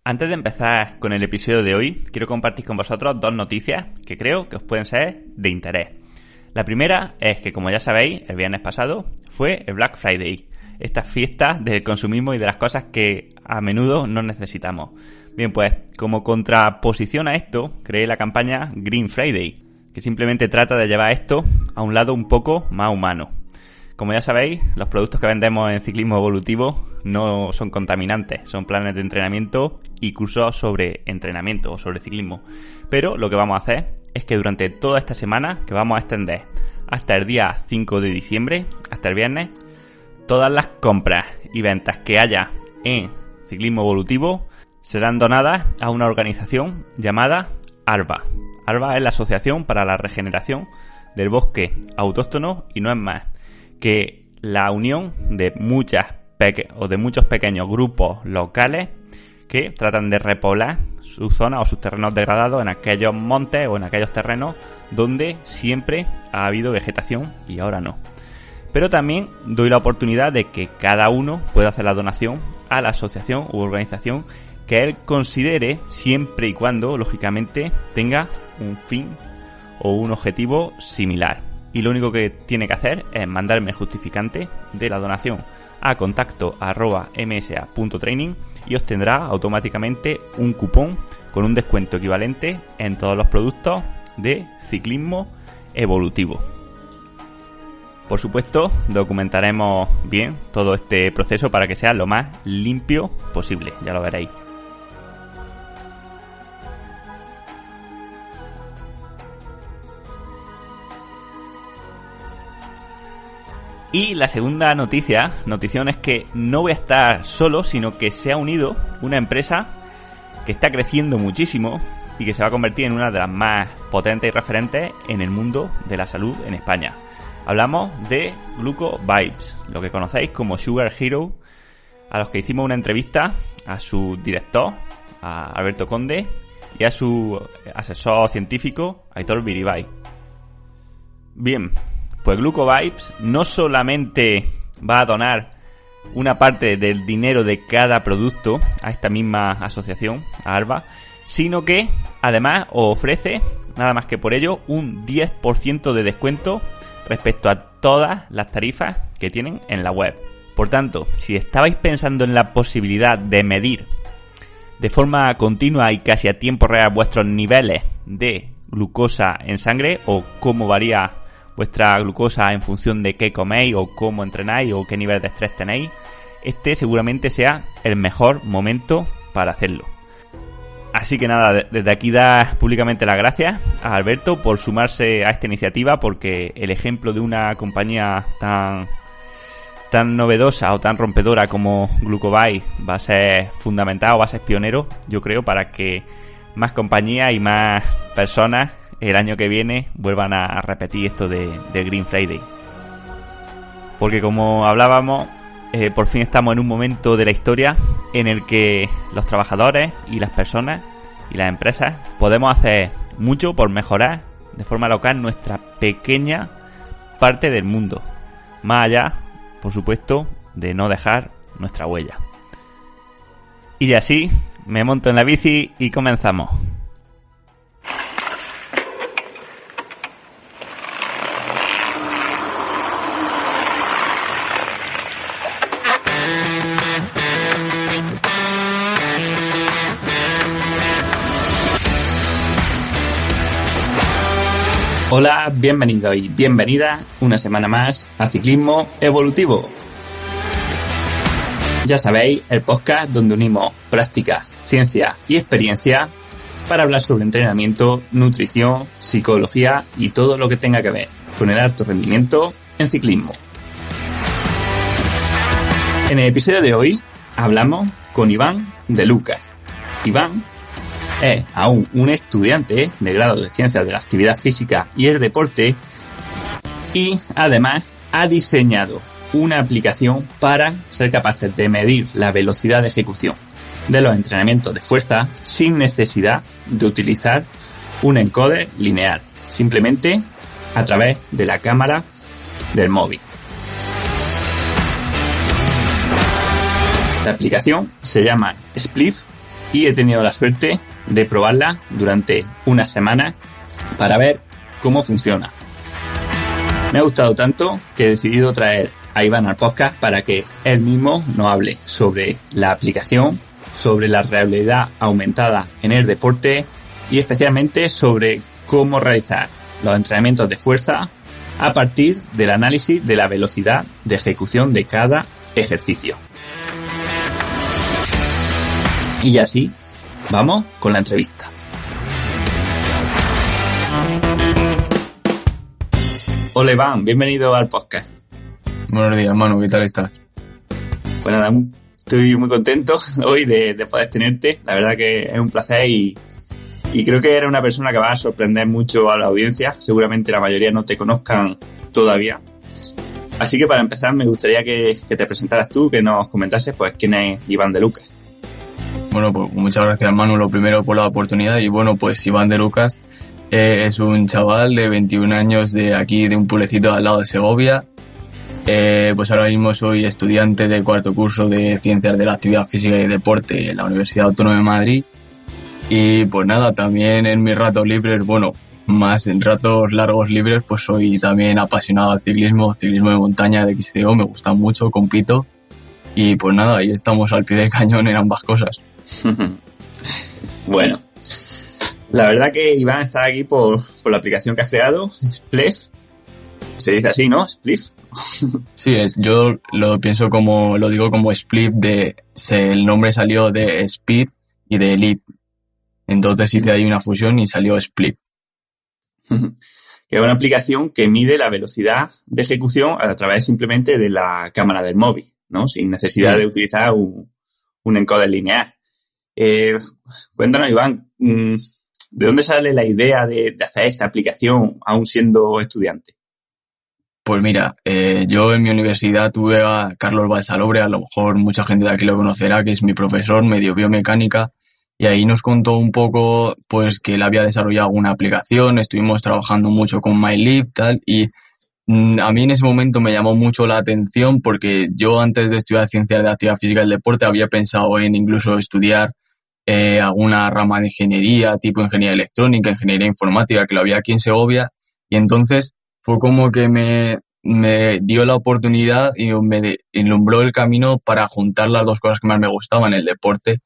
Antes de empezar con el episodio de hoy, quiero compartir con vosotros dos noticias que creo que os pueden ser de interés. La primera es que, como ya sabéis, el viernes pasado fue el Black Friday, esta fiesta del consumismo y de las cosas que a menudo no necesitamos. Bien, pues como contraposición a esto, creé la campaña Green Friday, que simplemente trata de llevar esto a un lado un poco más humano. Como ya sabéis, los productos que vendemos en ciclismo evolutivo no son contaminantes, son planes de entrenamiento y cursos sobre entrenamiento o sobre ciclismo. Pero lo que vamos a hacer es que durante toda esta semana, que vamos a extender hasta el día 5 de diciembre, hasta el viernes, todas las compras y ventas que haya en ciclismo evolutivo serán donadas a una organización llamada ARBA. ARBA es la Asociación para la Regeneración del Bosque Autóctono y no es más que la unión de muchos pequeños grupos locales que tratan de repoblar sus zonas o sus terrenos degradados en aquellos montes o en aquellos terrenos donde siempre ha habido vegetación y ahora no. Pero también doy la oportunidad de que cada uno pueda hacer la donación a la asociación u organización que él considere, siempre y cuando, lógicamente, tenga un fin o un objetivo similar. Y lo único que tiene que hacer es mandarme el justificante de la donación a contacto@msa.training y obtendrá automáticamente un cupón con un descuento equivalente en todos los productos de ciclismo evolutivo. Por supuesto, documentaremos bien todo este proceso para que sea lo más limpio posible, ya lo veréis. Y la segunda notición es que no voy a estar solo, sino que se ha unido una empresa que está creciendo muchísimo y que se va a convertir en una de las más potentes y referentes en el mundo de la salud en España. Hablamos de GlucoVibes, lo que conocéis como Sugar Hero, a los que hicimos una entrevista a su director, a Alberto Conde, y a su asesor científico, Aitor Biribay. Bien, pues GlucoVibes no solamente va a donar una parte del dinero de cada producto a esta misma asociación, a ARBA, sino que además ofrece, nada más que por ello, un 10% de descuento respecto a todas las tarifas que tienen en la web. Por tanto, si estabais pensando en la posibilidad de medir de forma continua y casi a tiempo real vuestros niveles de glucosa en sangre o cómo varía vuestra glucosa en función de qué coméis o cómo entrenáis o qué nivel de estrés tenéis, este seguramente sea el mejor momento para hacerlo. Así que nada, desde aquí dar públicamente las gracias a Alberto por sumarse a esta iniciativa, porque el ejemplo de una compañía tan novedosa o tan rompedora como GlucoVibes va a ser fundamental o va a ser pionero, yo creo, para que más compañías y más personas el año que viene vuelvan a repetir esto de Green Friday. Porque como hablábamos, por fin estamos en un momento de la historia en el que los trabajadores y las personas y las empresas podemos hacer mucho por mejorar de forma local nuestra pequeña parte del mundo, más allá, por supuesto, de no dejar nuestra huella. Y así me monto en la bici y comenzamos. Hola, bienvenido y bienvenida una semana más a Ciclismo Evolutivo. Ya sabéis, el podcast donde unimos práctica, ciencia y experiencia para hablar sobre entrenamiento, nutrición, psicología y todo lo que tenga que ver con el alto rendimiento en ciclismo. En el episodio de hoy hablamos con Iván de Lucas. Iván es aún un estudiante de grado de Ciencias de la Actividad Física y el Deporte y además ha diseñado una aplicación para ser capaces de medir la velocidad de ejecución de los entrenamientos de fuerza sin necesidad de utilizar un encoder lineal, simplemente a través de la cámara del móvil. La aplicación se llama Spliff y he tenido la suerte de probarla durante una semana para ver cómo funciona. Me ha gustado tanto que he decidido traer a Iván al podcast para que él mismo nos hable sobre la aplicación, sobre la realidad aumentada en el deporte y especialmente sobre cómo realizar los entrenamientos de fuerza a partir del análisis de la velocidad de ejecución de cada ejercicio. Y así, vamos con la entrevista. Hola Iván, bienvenido al podcast. Buenos días, Manu, ¿qué tal estás? Pues nada, estoy muy contento hoy de poder tenerte. La verdad que es un placer y creo que eres una persona que va a sorprender mucho a la audiencia. Seguramente la mayoría no te conozcan todavía. Así que para empezar me gustaría que te presentaras tú, que nos comentases pues quién es Iván de Lucas. Bueno, pues muchas gracias, Manu, lo primero por la oportunidad. Y bueno, pues Iván de Lucas es un chaval de 21 años de aquí, de un pueblecito al lado de Segovia. Pues ahora mismo soy estudiante de cuarto curso de Ciencias de la Actividad Física y Deporte en la Universidad Autónoma de Madrid. Y pues nada, también en mis ratos libres, bueno, más en ratos largos libres, pues soy también apasionado al ciclismo de montaña, de XCO, me gusta mucho, compito. Y pues nada, ahí estamos al pie del cañón en ambas cosas. Bueno, la verdad que Iván está aquí por la aplicación que has creado, Spliff. Se dice así, ¿no? Spliff. Sí, yo lo pienso como, lo digo como Split, el nombre salió de Speed y de Elite. Entonces hice ahí una fusión y salió Split. Que es una aplicación que mide la velocidad de ejecución a través simplemente de la cámara del móvil, ¿no? Sin necesidad de utilizar un encoder lineal. Cuéntanos, Iván, ¿de dónde sale la idea de hacer esta aplicación aún siendo estudiante? Pues mira, yo en mi universidad tuve a Carlos Balsalobre, a lo mejor mucha gente de aquí lo conocerá, que es mi profesor, me dio biomecánica, y ahí nos contó un poco pues que él había desarrollado una aplicación, estuvimos trabajando mucho con MyLib, tal, y a mí en ese momento me llamó mucho la atención porque yo antes de estudiar Ciencias de la Actividad Física y el Deporte había pensado en incluso estudiar alguna rama de ingeniería, tipo ingeniería electrónica, ingeniería informática, que lo había aquí en Segovia, y entonces fue como que me dio la oportunidad y me ilumbró el camino para juntar las dos cosas que más me gustaban, el deporte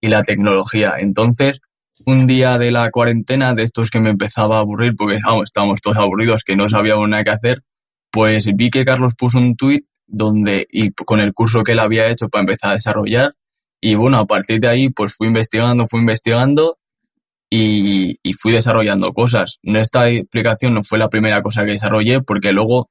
y la tecnología. Entonces, un día de la cuarentena, de estos que me empezaba a aburrir, porque estábamos todos aburridos, que no sabíamos nada que hacer, pues vi que Carlos puso un tuit y con el curso que él había hecho para empezar a desarrollar, y bueno, a partir de ahí pues fui investigando y fui desarrollando cosas. Esta aplicación no fue la primera cosa que desarrollé, porque luego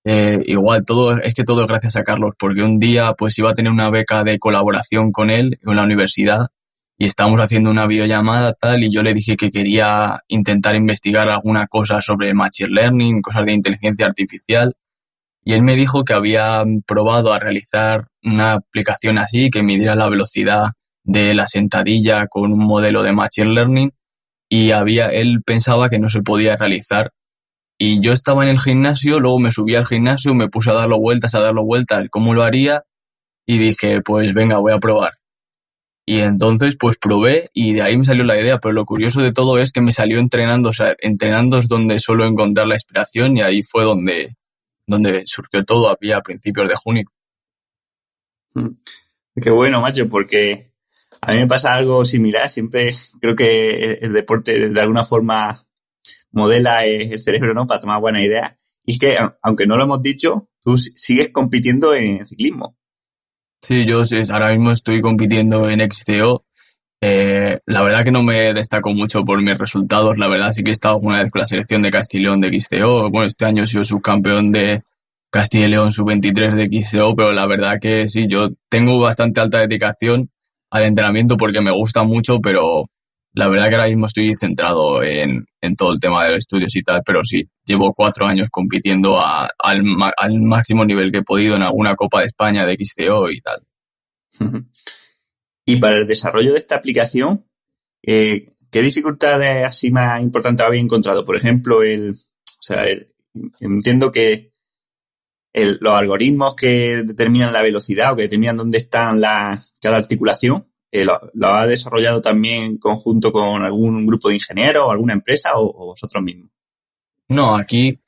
igual todo es gracias a Carlos, porque un día pues iba a tener una beca de colaboración con él en la universidad y estábamos haciendo una videollamada tal, y yo le dije que quería intentar investigar alguna cosa sobre machine learning, cosas de inteligencia artificial, y él me dijo que había probado a realizar una aplicación así que midiera la velocidad de la sentadilla con un modelo de machine learning, y él pensaba que no se podía realizar. Y yo estaba en el gimnasio, luego me subí al gimnasio, me puse a darlo vueltas, cómo lo haría, y dije, pues venga, voy a probar. Y entonces pues probé y de ahí me salió la idea, pero lo curioso de todo es que me salió entrenando, o sea, entrenando es donde suelo encontrar la inspiración, y ahí fue donde surgió todo, a principios de junio. Qué bueno, macho, porque a mí me pasa algo similar. Siempre creo que el deporte de alguna forma modela el cerebro, ¿no? Para tomar buenas ideas. Y es que, aunque no lo hemos dicho, tú sigues compitiendo en ciclismo. Sí, yo ahora mismo estoy compitiendo en XCO. La verdad que no me destaco mucho por mis resultados. La verdad sí que he estado alguna vez con la selección de Castilla y León de XCO. Bueno, este año he sido subcampeón de Castilla y León sub-23 de XCO, pero la verdad que sí, yo tengo bastante alta dedicación al entrenamiento porque me gusta mucho, pero la verdad que ahora mismo estoy centrado en todo el tema de los estudios y tal, pero sí, llevo 4 años compitiendo al máximo nivel que he podido en alguna Copa de España de XCO y tal. Y para el desarrollo de esta aplicación, ¿qué dificultades así más importantes habéis encontrado? Por ejemplo, entiendo que los algoritmos que determinan la velocidad o que determinan dónde están cada articulación, ¿Lo ha desarrollado también en conjunto con algún grupo de ingenieros o alguna empresa o vosotros mismos? No, aquí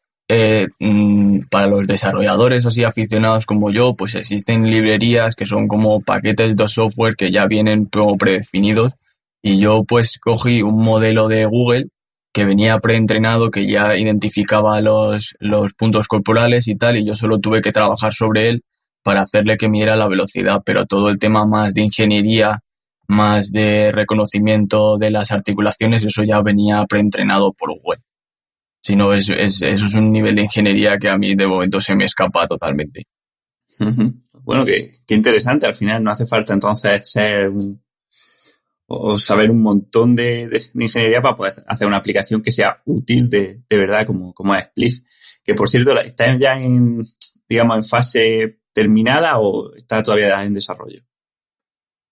para los desarrolladores así aficionados como yo, pues existen librerías que son como paquetes de software que ya vienen como predefinidos y yo pues cogí un modelo de Google que venía preentrenado, que ya identificaba los puntos corporales y tal, y yo solo tuve que trabajar sobre él para hacerle que midiera la velocidad, pero todo el tema más de ingeniería, más de reconocimiento de las articulaciones, eso ya venía preentrenado por Google. Si no, eso es un nivel de ingeniería que a mí de momento se me escapa totalmente. Bueno, qué interesante. Al final no hace falta entonces o saber un montón de ingeniería para poder hacer una aplicación que sea útil de verdad como es Spliff. Que por cierto, ¿está ya digamos, en fase terminada o está todavía en desarrollo?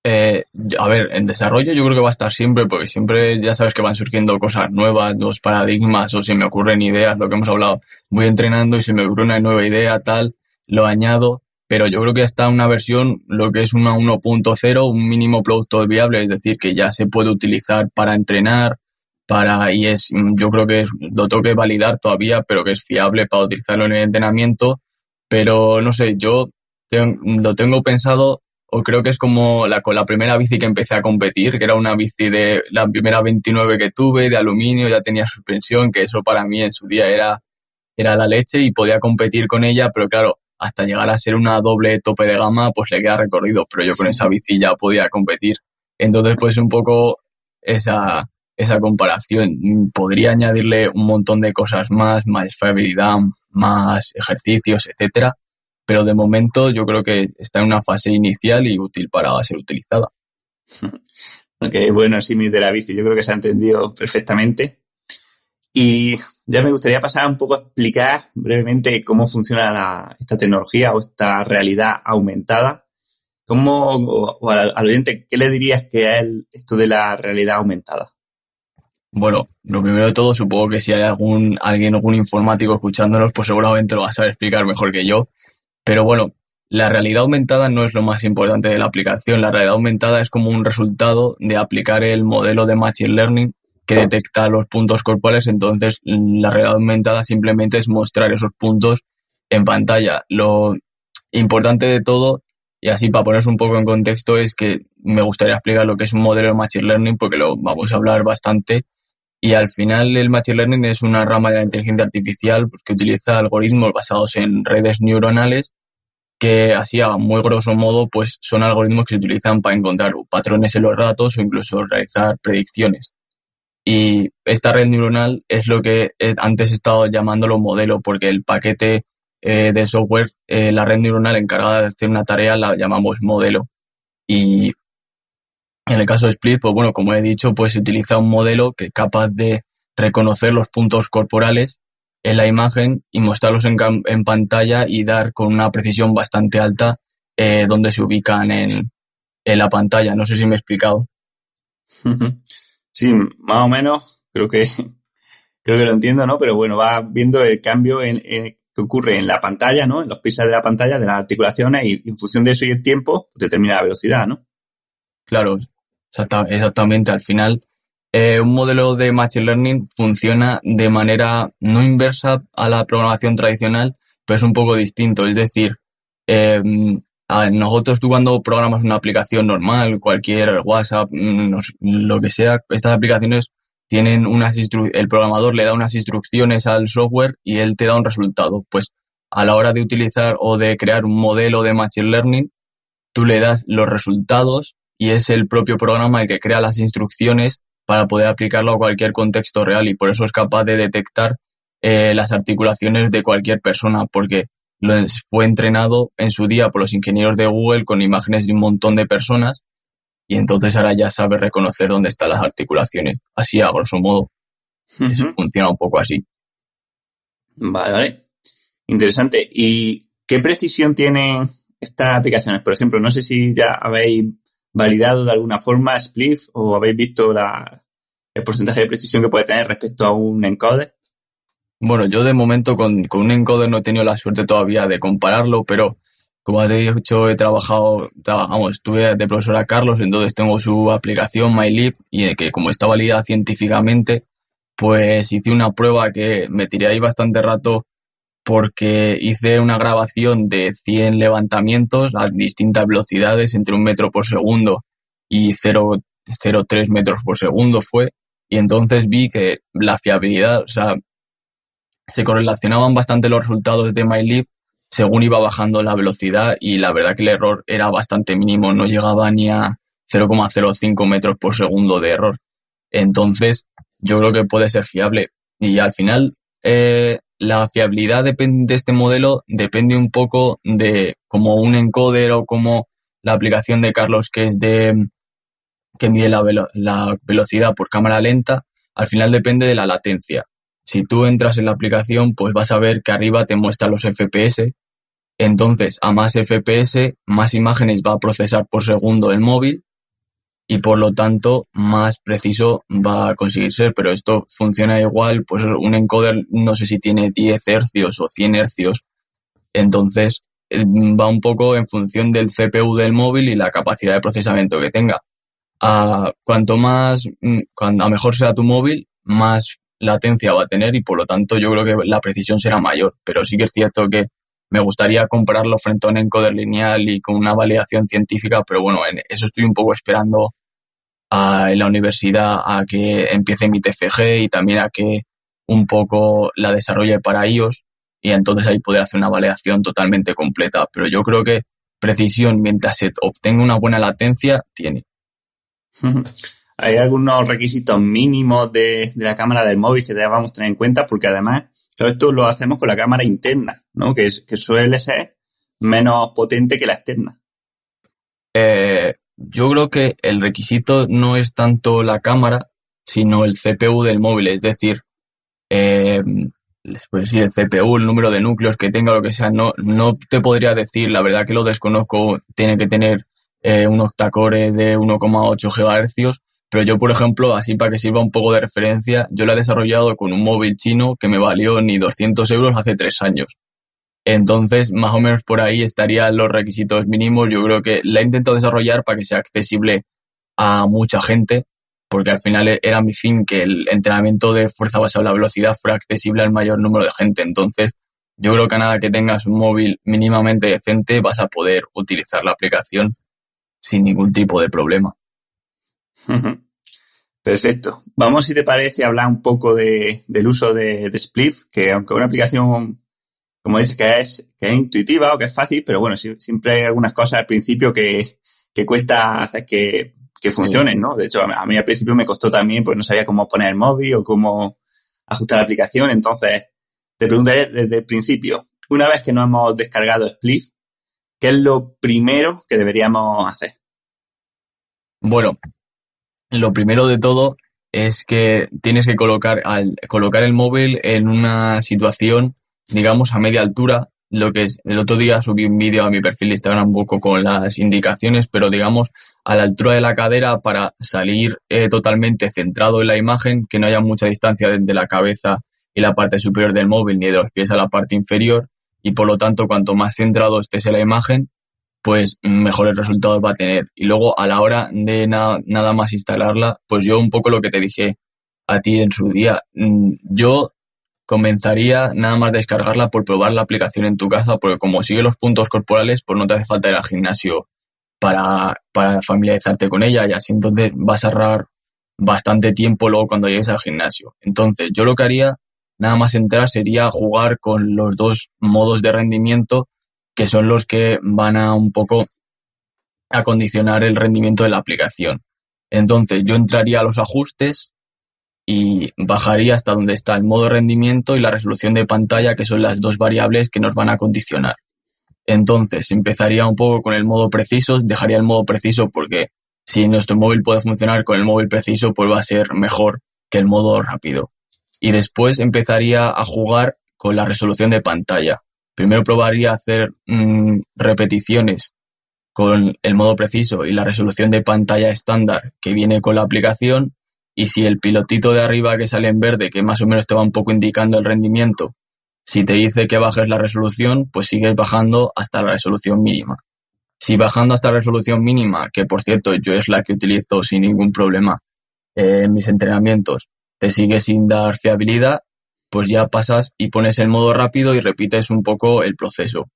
A ver, en desarrollo yo creo que va a estar siempre, porque siempre ya sabes que van surgiendo cosas nuevas, nuevos paradigmas, o se me ocurren ideas, lo que hemos hablado. Voy entrenando y se me ocurre una nueva idea, tal, lo añado, pero yo creo que está una versión, lo que es una 1.0, un mínimo producto viable, es decir, que ya se puede utilizar para entrenar, yo creo que lo tengo que validar todavía, pero que es fiable para utilizarlo en el entrenamiento, pero no sé, lo tengo pensado. O creo que es como con la primera bici que empecé a competir, que era una bici de la primera 29 que tuve, de aluminio, ya tenía suspensión, que eso para mí en su día era la leche y podía competir con ella, pero claro, hasta llegar a ser una doble tope de gama, pues le queda recorrido, pero yo con esa bici ya podía competir. Entonces, pues un poco esa comparación. Podría añadirle un montón de cosas más fiabilidad, más ejercicios, etcétera, pero de momento yo creo que está en una fase inicial y útil para ser utilizada. Ok, bueno, sí, de la bici, yo creo que se ha entendido perfectamente. Y ya me gustaría pasar un poco a explicar brevemente cómo funciona esta tecnología o esta realidad aumentada. O al oyente, ¿qué le dirías que es esto de la realidad aumentada? Bueno, lo primero de todo, supongo que si hay algún informático escuchándonos, pues seguramente lo va a saber explicar mejor que yo. Pero bueno, la realidad aumentada no es lo más importante de la aplicación. La realidad aumentada es como un resultado de aplicar el modelo de Machine Learning que detecta los puntos corporales. Entonces, la realidad aumentada simplemente es mostrar esos puntos en pantalla. Lo importante de todo, y así para ponerse un poco en contexto, es que me gustaría explicar lo que es un modelo de Machine Learning porque lo vamos a hablar bastante. Y al final el Machine Learning es una rama de la inteligencia artificial que utiliza algoritmos basados en redes neuronales que así a muy grosso modo pues son algoritmos que se utilizan para encontrar patrones en los datos o incluso realizar predicciones. Y esta red neuronal es lo que antes he estado llamándolo modelo porque el paquete de software, la red neuronal encargada de hacer una tarea la llamamos modelo. Y en el caso de Split, pues bueno, como he dicho, pues se utiliza un modelo que es capaz de reconocer los puntos corporales en la imagen y mostrarlos en pantalla y dar con una precisión bastante alta donde se ubican en la pantalla. No sé si me he explicado. Sí, más o menos, creo que lo entiendo, ¿no? Pero bueno, va viendo el cambio que ocurre en la pantalla, ¿no? En los píxeles de la pantalla, de las articulaciones y en función de eso y el tiempo, pues determina la velocidad, ¿no? Claro, exactamente. Al final, un modelo de Machine Learning funciona de manera no inversa a la programación tradicional, pero es un poco distinto. Es decir, nosotros tú cuando programas una aplicación normal, cualquier WhatsApp, lo que sea, estas aplicaciones tienen el programador le da unas instrucciones al software y él te da un resultado. Pues a la hora de utilizar o de crear un modelo de Machine Learning, tú le das los resultados y es el propio programa el que crea las instrucciones para poder aplicarlo a cualquier contexto real y por eso es capaz de detectar las articulaciones de cualquier persona porque fue entrenado en su día por los ingenieros de Google con imágenes de un montón de personas y entonces ahora ya sabe reconocer dónde están las articulaciones. Así a grosso modo. Eso funciona un poco así. Vale. Interesante. ¿Y qué precisión tienen estas aplicaciones? Por ejemplo, no sé si ya habéis validado de alguna forma Spliff o habéis visto el porcentaje de precisión que puede tener respecto a un encoder. Bueno, yo de momento con un encoder no he tenido la suerte todavía de compararlo, pero como te he dicho, estuve de profesor a Carlos, entonces tengo su aplicación MyLeaf y que como está validada científicamente, pues hice una prueba que me tiré ahí bastante rato porque hice una grabación de 100 levantamientos a distintas velocidades, entre 1 metro por segundo y 0,03 metros por segundo fue, y entonces vi que la fiabilidad, o sea, se correlacionaban bastante los resultados de MyLeaf según iba bajando la velocidad, y la verdad que el error era bastante mínimo, no llegaba ni a 0,05 metros por segundo de error. Entonces, yo creo que puede ser fiable. Y al final, la fiabilidad de este modelo depende un poco de como un encoder o como la aplicación de Carlos que mide la velocidad por cámara lenta, al final depende de la latencia. Si tú entras en la aplicación, pues vas a ver que arriba te muestra los FPS. Entonces, a más FPS, más imágenes va a procesar por segundo el móvil y por lo tanto más preciso va a conseguir ser. Pero esto funciona igual, pues un encoder no sé si tiene 10 hercios o 100 hercios. Entonces, va un poco en función del CPU del móvil y la capacidad de procesamiento que tenga. Cuanto a mejor sea tu móvil, más latencia va a tener y por lo tanto yo creo que la precisión será mayor. Pero sí que es cierto que me gustaría compararlo frente a un encoder lineal y con una validación científica, pero bueno, en eso estoy un poco esperando en la universidad a que empiece mi TFG y también a que un poco la desarrolle para iOS y entonces ahí poder hacer una validación totalmente completa. Pero yo creo que precisión, mientras se obtenga una buena latencia, tiene. ¿Hay algunos requisitos mínimos de la cámara del móvil que debamos tener en cuenta? Porque además, todo esto lo hacemos con la cámara interna, ¿no? Que suele ser menos potente que la externa. Yo creo que el requisito no es tanto la cámara, sino el CPU del móvil. Es decir, pues sí, el CPU, el número de núcleos que tenga, lo que sea, no te podría decir, la verdad que lo desconozco, tiene que tener un octacore de 1,8 GHz, pero yo, por ejemplo, así para que sirva un poco de referencia, yo la he desarrollado con un móvil chino que me valió ni 200 euros hace 3 años. Entonces, más o menos por ahí estarían los requisitos mínimos. Yo creo que la he intentado desarrollar para que sea accesible a mucha gente, porque al final era mi fin que el entrenamiento de fuerza basada en la velocidad fuera accesible al mayor número de gente. Entonces, yo creo que a nada que tengas un móvil mínimamente decente vas a poder utilizar la aplicación sin ningún tipo de problema. Perfecto. Vamos, si te parece, a hablar un poco del uso de Spliff, que aunque es una aplicación, como dices, que es intuitiva o que es fácil, pero bueno, siempre hay algunas cosas al principio que cuesta hacer que funcionen, ¿no? De hecho, a mí al principio me costó también, pues no sabía cómo poner el móvil o cómo ajustar la aplicación. Entonces, te preguntaré desde el principio, una vez que nos hemos descargado Spliff, ¿qué es lo primero que deberíamos hacer? Bueno, lo primero de todo es que tienes que colocar el móvil en una situación, digamos, a media altura. Lo que es, el otro día subí un vídeo a mi perfil de Instagram un poco con las indicaciones, pero digamos a la altura de la cadera para salir totalmente centrado en la imagen, que no haya mucha distancia desde la cabeza y la parte superior del móvil ni de los pies a la parte inferior, y por lo tanto cuanto más centrado estés en la imagen, pues mejores resultados va a tener. Y luego a la hora de nada más instalarla, pues yo un poco lo que te dije a ti en su día, yo comenzaría nada más descargarla por probar la aplicación en tu casa, porque como sigue los puntos corporales, pues no te hace falta ir al gimnasio para familiarizarte con ella, y así entonces vas a ahorrar bastante tiempo luego cuando llegues al gimnasio. Entonces yo lo que haría nada más entrar sería jugar con los dos modos de rendimiento, que son los que van a un poco a condicionar el rendimiento de la aplicación. Entonces yo entraría a los ajustes y bajaría hasta donde está el modo rendimiento y la resolución de pantalla, que son las dos variables que nos van a condicionar. Entonces empezaría un poco con el modo preciso, dejaría el modo preciso porque si nuestro móvil puede funcionar con el móvil preciso, pues va a ser mejor que el modo rápido. Y después empezaría a jugar con la resolución de pantalla. Primero probaría hacer repeticiones con el modo preciso y la resolución de pantalla estándar que viene con la aplicación, y si el pilotito de arriba que sale en verde, que más o menos te va un poco indicando el rendimiento, Si te dice que bajes la resolución, pues sigues bajando hasta la resolución mínima. Si bajando hasta la resolución mínima, que por cierto yo es la que utilizo sin ningún problema en mis entrenamientos, te sigue sin dar fiabilidad, pues ya pasas y pones el modo rápido y repites un poco el proceso.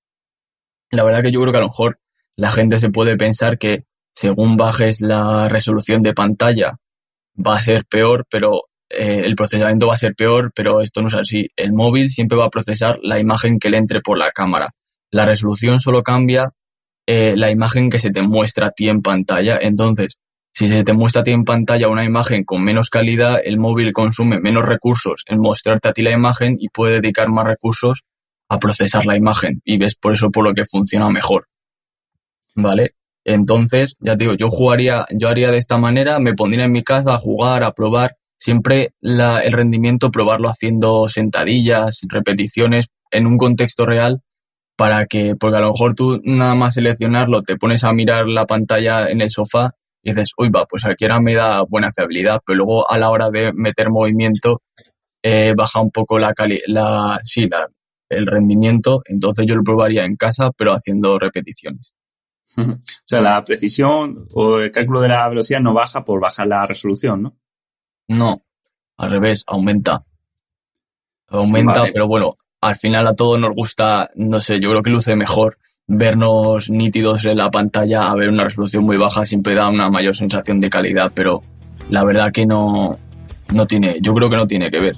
La verdad que yo creo que a lo mejor la gente se puede pensar que según bajes la resolución de pantalla va a ser peor, pero el procesamiento va a ser peor, pero esto no es así. El móvil siempre va a procesar la imagen que le entre por la cámara. La resolución solo cambia la imagen que se te muestra a ti en pantalla. Entonces, si se te muestra a ti en pantalla una imagen con menos calidad, el móvil consume menos recursos en mostrarte a ti la imagen y puede dedicar más recursos a procesar la imagen. Y ves por eso por lo que funciona mejor. ¿Vale? Entonces, ya te digo, yo haría de esta manera, me pondría en mi casa a jugar, a probar, siempre el rendimiento, probarlo haciendo sentadillas, repeticiones en un contexto real porque a lo mejor tú nada más seleccionarlo, te pones a mirar la pantalla en el sofá y dices, uy, pues aquí ahora me da buena fiabilidad, pero luego a la hora de meter movimiento baja un poco el rendimiento, entonces yo lo probaría en casa, pero haciendo repeticiones. O sea, la precisión o el cálculo de la velocidad no baja por bajar la resolución, ¿no? No, al revés, aumenta. Vale. Pero bueno, al final a todos nos gusta, no sé, yo creo que luce mejor vernos nítidos en la pantalla a ver una resolución muy baja, siempre da una mayor sensación de calidad, pero la verdad que no tiene, yo creo que no tiene que ver.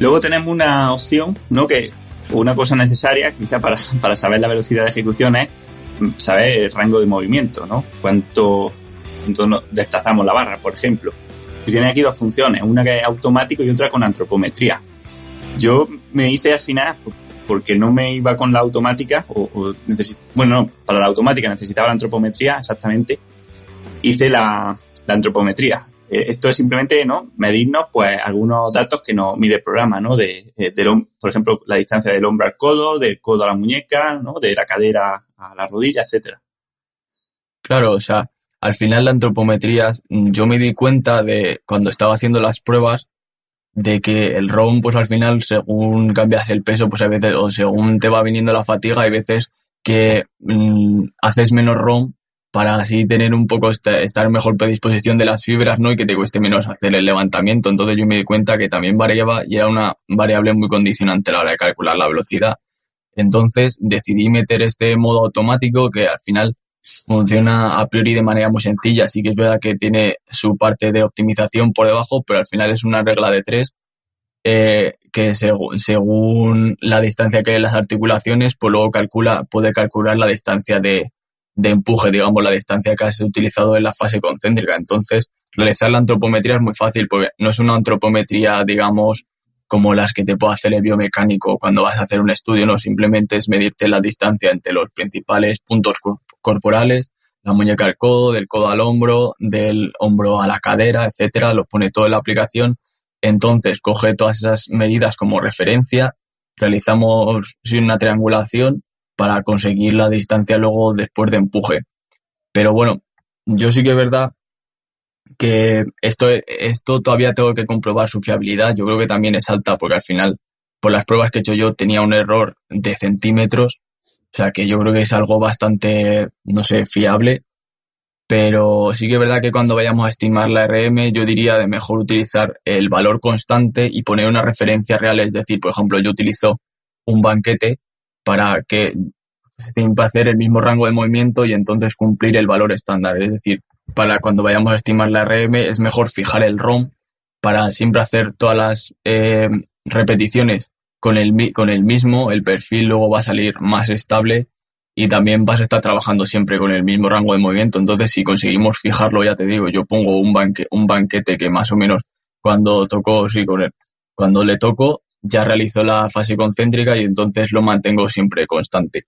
Luego tenemos una opción, ¿no? Que una cosa necesaria, quizá para saber la velocidad de ejecución es saber el rango de movimiento, ¿no? Cuánto nos desplazamos la barra, por ejemplo. Y tiene aquí dos funciones, una que es automático y otra con antropometría. Yo me hice al final, porque no me iba con la automática, para la automática necesitaba la antropometría, exactamente, hice la antropometría. Esto es simplemente, ¿no? Medirnos, pues, algunos datos que nos mide el programa, ¿no? Por ejemplo, la distancia del hombro al codo, del codo a la muñeca, ¿no? De la cadera a la rodilla, etcétera. Claro, o sea, al final la antropometría, yo me di cuenta de cuando estaba haciendo las pruebas de que el ROM, pues al final, según cambias el peso, pues a veces, o según te va viniendo la fatiga, hay veces que haces menos ROM para así tener un poco, estar en mejor predisposición de las fibras, ¿no? Y que te cueste menos hacer el levantamiento. Entonces yo me di cuenta que también variaba y era una variable muy condicionante a la hora de calcular la velocidad. Entonces decidí meter este modo automático que al final funciona a priori de manera muy sencilla. Sí que es verdad que tiene su parte de optimización por debajo, pero al final es una regla de 3 que según la distancia que hay en las articulaciones, pues luego puede calcular la distancia de empuje, digamos, la distancia que has utilizado en la fase concéntrica. Entonces, realizar la antropometría es muy fácil porque no es una antropometría, digamos, como las que te puede hacer el biomecánico cuando vas a hacer un estudio, no, simplemente es medirte la distancia entre los principales puntos corporales, la muñeca al codo, del codo al hombro, del hombro a la cadera, etcétera, lo pone todo en la aplicación. Entonces, coge todas esas medidas como referencia, realizamos una triangulación para conseguir la distancia luego después de empuje. Pero bueno, yo sí que es verdad que esto todavía tengo que comprobar su fiabilidad. Yo creo que también es alta porque al final, por las pruebas que he hecho yo, tenía un error de centímetros. O sea que yo creo que es algo bastante, no sé, fiable. Pero sí que es verdad que cuando vayamos a estimar la RM, yo diría de mejor utilizar el valor constante y poner una referencia real. Es decir, por ejemplo, yo utilizo un banquete para que se tiene que hacer el mismo rango de movimiento y entonces cumplir el valor estándar. Es decir, para cuando vayamos a estimar la RM es mejor fijar el ROM para siempre hacer todas las repeticiones con el mismo, el perfil luego va a salir más estable y también vas a estar trabajando siempre con el mismo rango de movimiento. Entonces, si conseguimos fijarlo, ya te digo, yo pongo un banquete que más o menos cuando le toco, ya realizo la fase concéntrica y entonces lo mantengo siempre constante.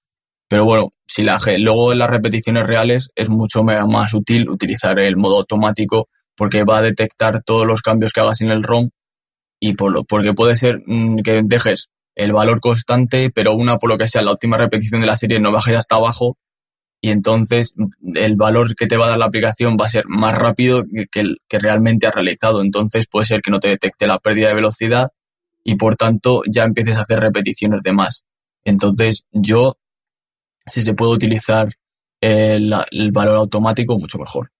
Pero bueno, luego en las repeticiones reales es mucho más útil utilizar el modo automático porque va a detectar todos los cambios que hagas en el ROM y porque puede ser que dejes el valor constante, pero una, por lo que sea, la última repetición de la serie no baje hasta abajo, y entonces el valor que te va a dar la aplicación va a ser más rápido que el que realmente has realizado. Entonces puede ser que no te detecte la pérdida de velocidad y por tanto ya empieces a hacer repeticiones de más. Entonces yo, si se puede utilizar el valor automático, mucho mejor.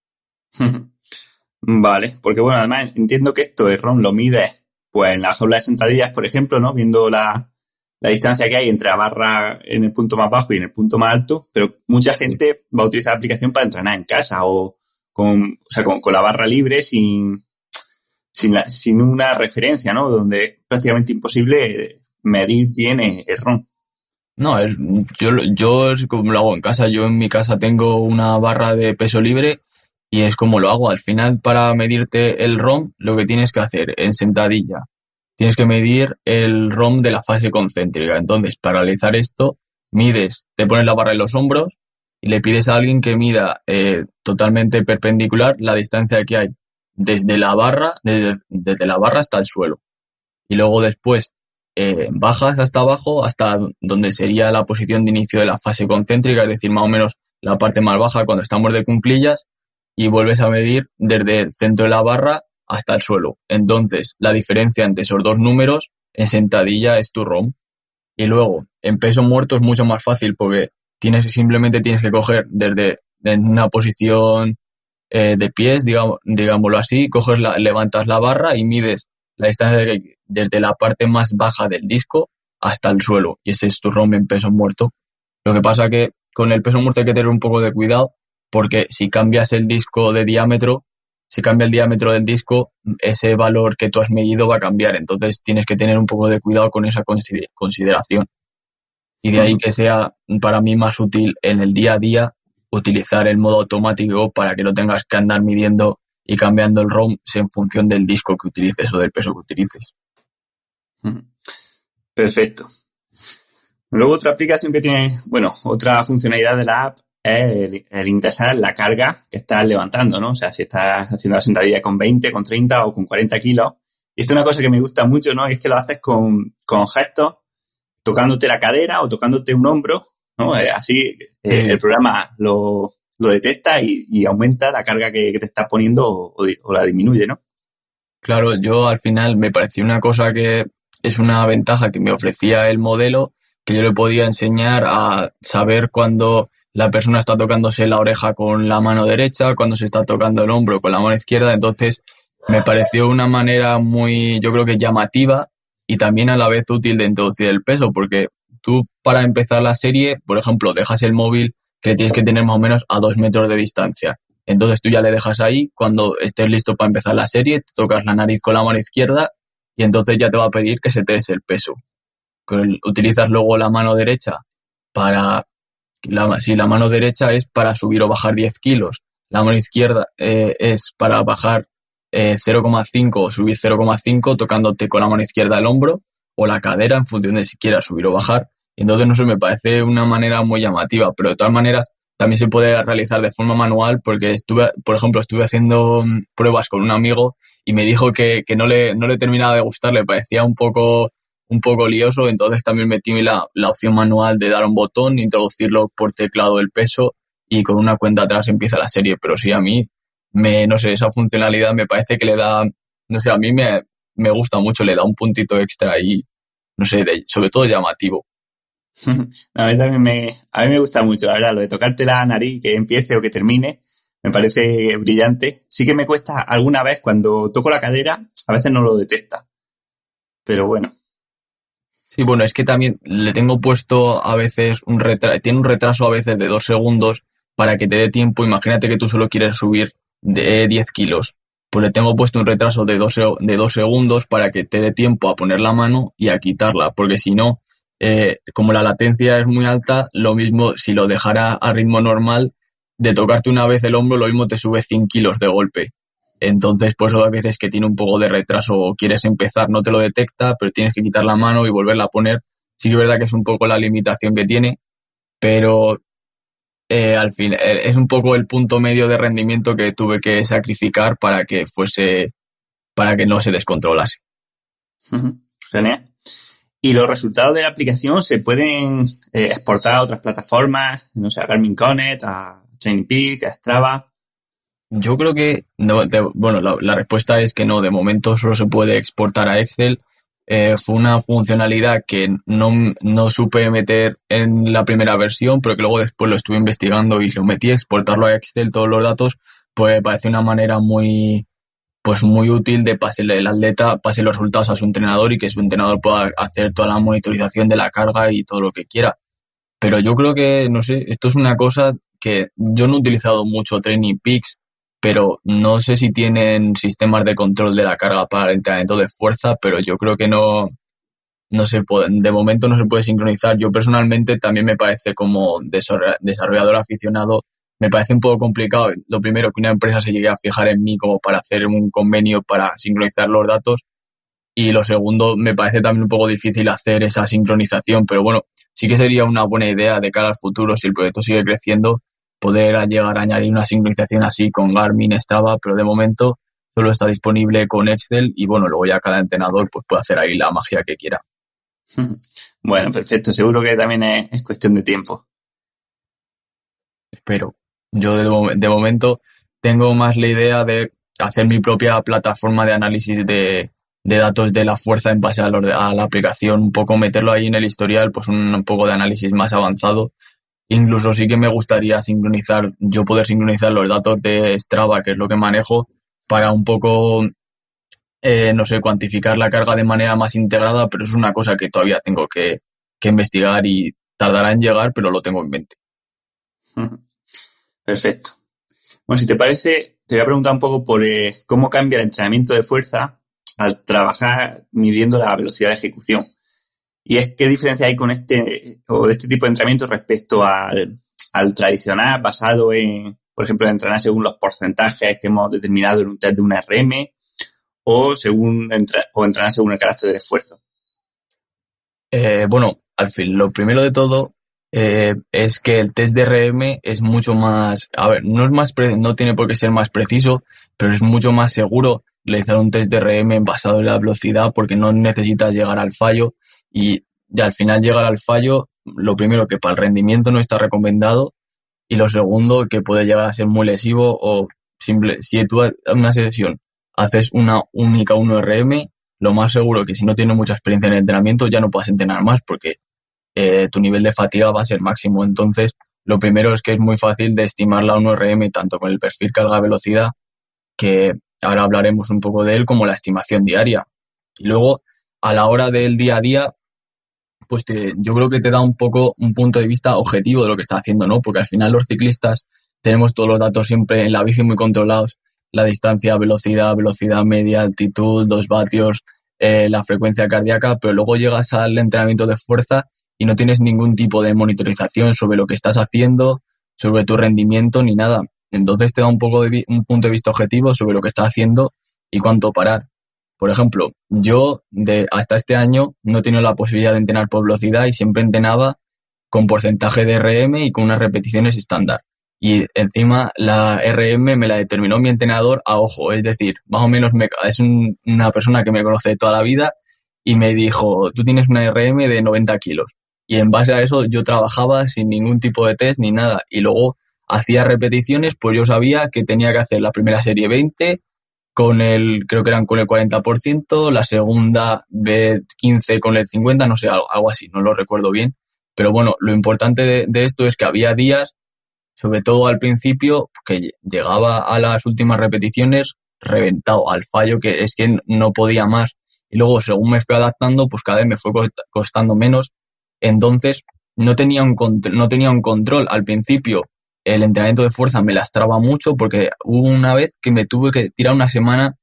Vale, porque bueno, además entiendo que esto el ROM lo mide pues en la jaula de sentadillas, por ejemplo, ¿no? Viendo la distancia que hay entre la barra en el punto más bajo y en el punto más alto, pero mucha gente va a utilizar la aplicación para entrenar en casa o con la barra libre sin una referencia, ¿no? Donde es prácticamente imposible medir bien el ROM. No, yo es como lo hago en casa. Yo en mi casa tengo una barra de peso libre y es como lo hago. Al final, para medirte el ROM, lo que tienes que hacer en sentadilla, tienes que medir el ROM de la fase concéntrica. Entonces, para realizar esto, mides, te pones la barra en los hombros y le pides a alguien que mida totalmente perpendicular la distancia que hay desde la barra hasta el suelo. Y luego después bajas hasta abajo, hasta donde sería la posición de inicio de la fase concéntrica, es decir, más o menos la parte más baja cuando estamos de cuclillas, y vuelves a medir desde el centro de la barra hasta el suelo. Entonces, la diferencia entre esos dos números en sentadilla es tu ROM. Y luego, en peso muerto es mucho más fácil porque simplemente tienes que coger desde en una posición de pies, digámoslo así, levantas la barra y mides la distancia desde la parte más baja del disco hasta el suelo, y ese es tu ROM en peso muerto. Lo que pasa que con el peso muerto hay que tener un poco de cuidado, porque si cambias el disco de diámetro, si cambia el diámetro del disco, ese valor que tú has medido va a cambiar, entonces tienes que tener un poco de cuidado con esa consideración. Y de ahí que sea para mí más útil en el día a día utilizar el modo automático para que no tengas que andar midiendo y cambiando el ROM en función del disco que utilices o del peso que utilices. Perfecto. Luego otra aplicación que tiene, otra funcionalidad de la app es el ingresar la carga que estás levantando, ¿no? O sea, si estás haciendo la sentadilla con 20, con 30 o con 40 kilos. Y esto es una cosa que me gusta mucho, ¿no? Es que lo haces con gestos, tocándote la cadera o tocándote un hombro, ¿no? Así el programa lo detecta y aumenta la carga que te estás poniendo o la disminuye, ¿no? Claro, yo al final me pareció una cosa que es una ventaja que me ofrecía el modelo, que yo le podía enseñar a saber cuándo la persona está tocándose la oreja con la mano derecha, cuándo se está tocando el hombro con la mano izquierda. Entonces me pareció una manera muy, yo creo que llamativa y también a la vez útil de introducir el peso, porque tú para empezar la serie, por ejemplo, dejas el móvil que tienes que tener más o menos a 2 metros de distancia. Entonces tú ya le dejas ahí, cuando estés listo para empezar la serie, te tocas la nariz con la mano izquierda y entonces ya te va a pedir que se te des el peso. Utilizas luego la mano derecha para... Si la mano derecha es para subir o bajar 10 kilos, la mano izquierda es para bajar 0,5 o subir 0,5 tocándote con la mano izquierda el hombro o la cadera en función de si quieras subir o bajar. Entonces, no sé, me parece una manera muy llamativa, pero de todas maneras también se puede realizar de forma manual, porque estuve haciendo pruebas con un amigo y me dijo que no le terminaba de gustar, le parecía un poco lioso, entonces también metí la opción manual de dar un botón, introducirlo por teclado el peso y con una cuenta atrás empieza la serie. Pero sí, a mí, no sé, esa funcionalidad me parece que le da, no sé, a mí me gusta mucho, le da un puntito extra y, no sé, sobre todo llamativo. A mí también me gusta mucho, la verdad, lo de tocarte la nariz, que empiece o que termine, me parece brillante. Sí que me cuesta alguna vez cuando toco la cadera, a veces no lo detecta, pero bueno. Sí, bueno, es que también le tengo puesto a veces tiene un retraso a veces de 2 segundos para que te dé tiempo. Imagínate que tú solo quieres subir de 10 kilos, pues le tengo puesto un retraso de 2 segundos para que te dé tiempo a poner la mano y a quitarla, porque si no, como la latencia es muy alta, lo mismo si lo dejara a ritmo normal, de tocarte una vez el hombro, lo mismo te sube 100 kilos de golpe. Entonces, pues a veces que tiene un poco de retraso o quieres empezar, no te lo detecta, pero tienes que quitar la mano y volverla a poner. Sí que es verdad que es un poco la limitación que tiene, pero al fin es un poco el punto medio de rendimiento que tuve que sacrificar para que no se descontrolase. Genial. Y los resultados de la aplicación se pueden exportar a otras plataformas, no sé, a Garmin Connect, a Training Peaks, a Strava. Yo creo que, bueno, la respuesta es que no, de momento solo se puede exportar a Excel. Fue una funcionalidad que no supe meter en la primera versión, pero que luego después lo estuve investigando y lo metí, exportarlo a Excel, todos los datos, pues me parece una manera muy útil de el atleta pase los resultados a su entrenador y que su entrenador pueda hacer toda la monitorización de la carga y todo lo que quiera. Pero yo creo que, no sé, esto es una cosa que yo no he utilizado mucho Training Peaks, pero no sé si tienen sistemas de control de la carga para el entrenamiento de fuerza, pero yo creo que no se puede, de momento no se puede sincronizar. Yo personalmente también me parece como desarrollador aficionado, me parece un poco complicado. Lo primero, que una empresa se llegue a fijar en mí como para hacer un convenio para sincronizar los datos. Y lo segundo, me parece también un poco difícil hacer esa sincronización, pero bueno, sí que sería una buena idea de cara al futuro, si el proyecto sigue creciendo, poder llegar a añadir una sincronización así con Garmin, Strava, pero de momento solo está disponible con Excel y bueno, luego ya cada entrenador pues puede hacer ahí la magia que quiera. Bueno, perfecto. Seguro que también es cuestión de tiempo. Pero yo de momento tengo más la idea de hacer mi propia plataforma de análisis de datos de la fuerza en base a la aplicación, un poco meterlo ahí en el historial, pues un poco de análisis más avanzado. Incluso sí que me gustaría poder sincronizar los datos de Strava, que es lo que manejo, para un poco, no sé, cuantificar la carga de manera más integrada, pero es una cosa que todavía tengo que investigar y tardará en llegar, pero lo tengo en mente. Perfecto. Bueno, si te parece, te voy a preguntar un poco por cómo cambia el entrenamiento de fuerza al trabajar midiendo la velocidad de ejecución. Y es qué diferencia hay con este tipo de entrenamiento respecto al tradicional basado en, por ejemplo, entrenar según los porcentajes que hemos determinado en un test de una RM o entrenar según el carácter del esfuerzo. Bueno, al fin, lo primero de todo es que el test de RM es mucho más, a ver, no tiene por qué ser más preciso, pero es mucho más seguro realizar un test de RM basado en la velocidad porque no necesitas llegar al fallo y al final llegar al fallo, lo primero que para el rendimiento no está recomendado y lo segundo que puede llegar a ser muy lesivo o si tú en una sesión haces una única 1RM, lo más seguro que si no tienes mucha experiencia en el entrenamiento ya no puedas entrenar más porque tu nivel de fatiga va a ser máximo. Entonces, lo primero es que es muy fácil de estimar la 1RM tanto con el perfil carga-velocidad, que ahora hablaremos un poco de él, como la estimación diaria. Y luego, a la hora del día a día, pues yo creo que te da un poco un punto de vista objetivo de lo que está haciendo, ¿no? Porque al final los ciclistas tenemos todos los datos siempre en la bici muy controlados, la distancia, velocidad media, altitud, 2 vatios, la frecuencia cardíaca, pero luego llegas al entrenamiento de fuerza y no tienes ningún tipo de monitorización sobre lo que estás haciendo, sobre tu rendimiento ni nada. Entonces te da un punto de vista objetivo sobre lo que estás haciendo y cuánto parar. Por ejemplo, yo hasta este año no he tenido la posibilidad de entrenar por velocidad y siempre entrenaba con porcentaje de RM y con unas repeticiones estándar. Y encima la RM me la determinó mi entrenador a ojo, es decir, más o menos es una persona que me conoce de toda la vida y me dijo, tú tienes una RM de 90 kilos. Y en base a eso yo trabajaba sin ningún tipo de test ni nada. Y luego hacía repeticiones, pues yo sabía que tenía que hacer la primera serie 20 creo que eran con el 40%, la segunda 15 con el 50%, no sé, algo así, no lo recuerdo bien. Pero bueno, lo importante de esto es que había días, sobre todo al principio, que llegaba a las últimas repeticiones reventado, al fallo, que es que no podía más. Y luego, según me fui adaptando, pues cada vez me fue costando menos. Entonces, no tenía un control. Al principio, el entrenamiento de fuerza me lastraba mucho porque hubo una vez que me tuve que tirar una semana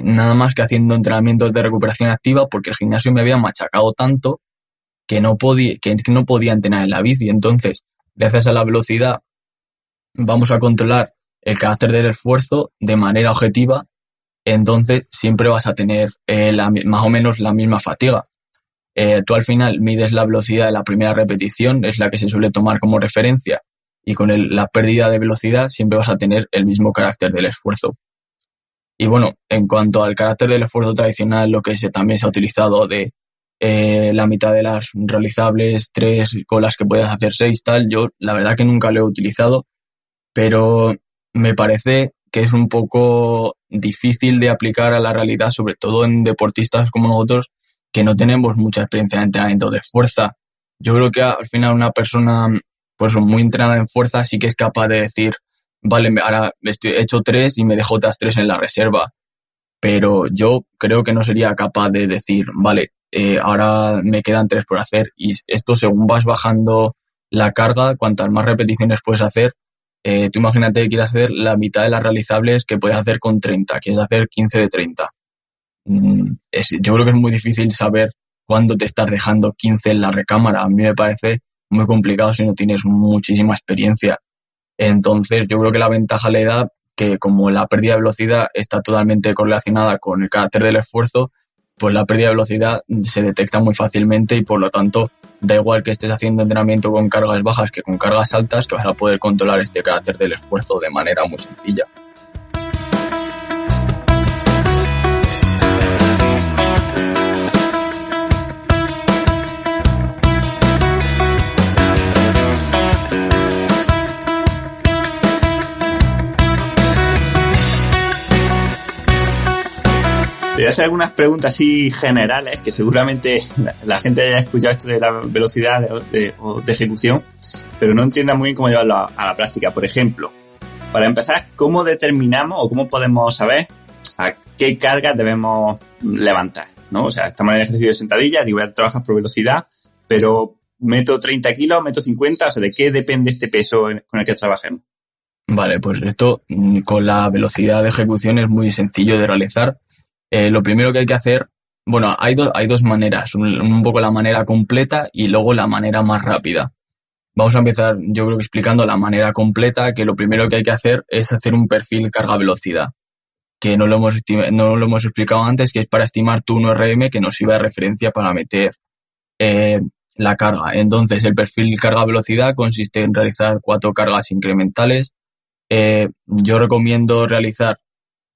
nada más que haciendo entrenamientos de recuperación activa porque el gimnasio me había machacado tanto que no podía entrenar en la bici. Entonces, gracias a la velocidad, vamos a controlar el carácter del esfuerzo de manera objetiva. Entonces, siempre vas a tener más o menos la misma fatiga. Tú al final mides la velocidad de la primera repetición, es la que se suele tomar como referencia, y con la pérdida de velocidad siempre vas a tener el mismo carácter del esfuerzo. Y bueno, en cuanto al carácter del esfuerzo tradicional, lo que también se ha utilizado de la mitad de las realizables, 3 con las que puedes hacer 6, tal. Yo la verdad que nunca lo he utilizado, pero me parece que es un poco difícil de aplicar a la realidad, sobre todo en deportistas como nosotros, que no tenemos mucha experiencia en entrenamiento de fuerza. Yo creo que al final una persona pues muy entrenada en fuerza sí que es capaz de decir, vale, ahora he hecho 3 y me dejo otras 3 en la reserva. Pero yo creo que no sería capaz de decir, vale, ahora me quedan 3 por hacer, y esto según vas bajando la carga, cuantas más repeticiones puedes hacer, tú imagínate que quieres hacer la mitad de las realizables que puedes hacer con 30, quieres hacer 15 de 30. Yo creo que es muy difícil saber cuándo te estás dejando 15 en la recámara. A mí me parece muy complicado si no tienes muchísima experiencia. Entonces yo creo que la ventaja le da que como la pérdida de velocidad está totalmente correlacionada con el carácter del esfuerzo, pues la pérdida de velocidad se detecta muy fácilmente y por lo tanto da igual que estés haciendo entrenamiento con cargas bajas que con cargas altas, que vas a poder controlar este carácter del esfuerzo de manera muy sencilla. Te voy a hacer algunas preguntas así generales que seguramente la gente haya escuchado esto de la velocidad de ejecución, pero no entienda muy bien cómo llevarlo a la práctica. Por ejemplo, para empezar, ¿cómo determinamos o cómo podemos saber a qué cargas debemos levantar? ¿No? O sea, estamos en el ejercicio de sentadilla, digo, voy a trabajar por velocidad, pero meto 30 kilos, meto 50, o sea, ¿de qué depende este peso con el que trabajemos? Vale, pues esto con la velocidad de ejecución es muy sencillo de realizar. Lo primero que hay que hacer, bueno, hay dos maneras, un poco la manera completa y luego la manera más rápida. Vamos a empezar, yo creo que explicando la manera completa, que lo primero que hay que hacer es hacer un perfil carga-velocidad, que no lo hemos explicado antes, que es para estimar tu 1RM, que nos sirve de referencia para meter la carga. Entonces, el perfil carga-velocidad consiste en realizar 4 cargas incrementales. Yo recomiendo realizar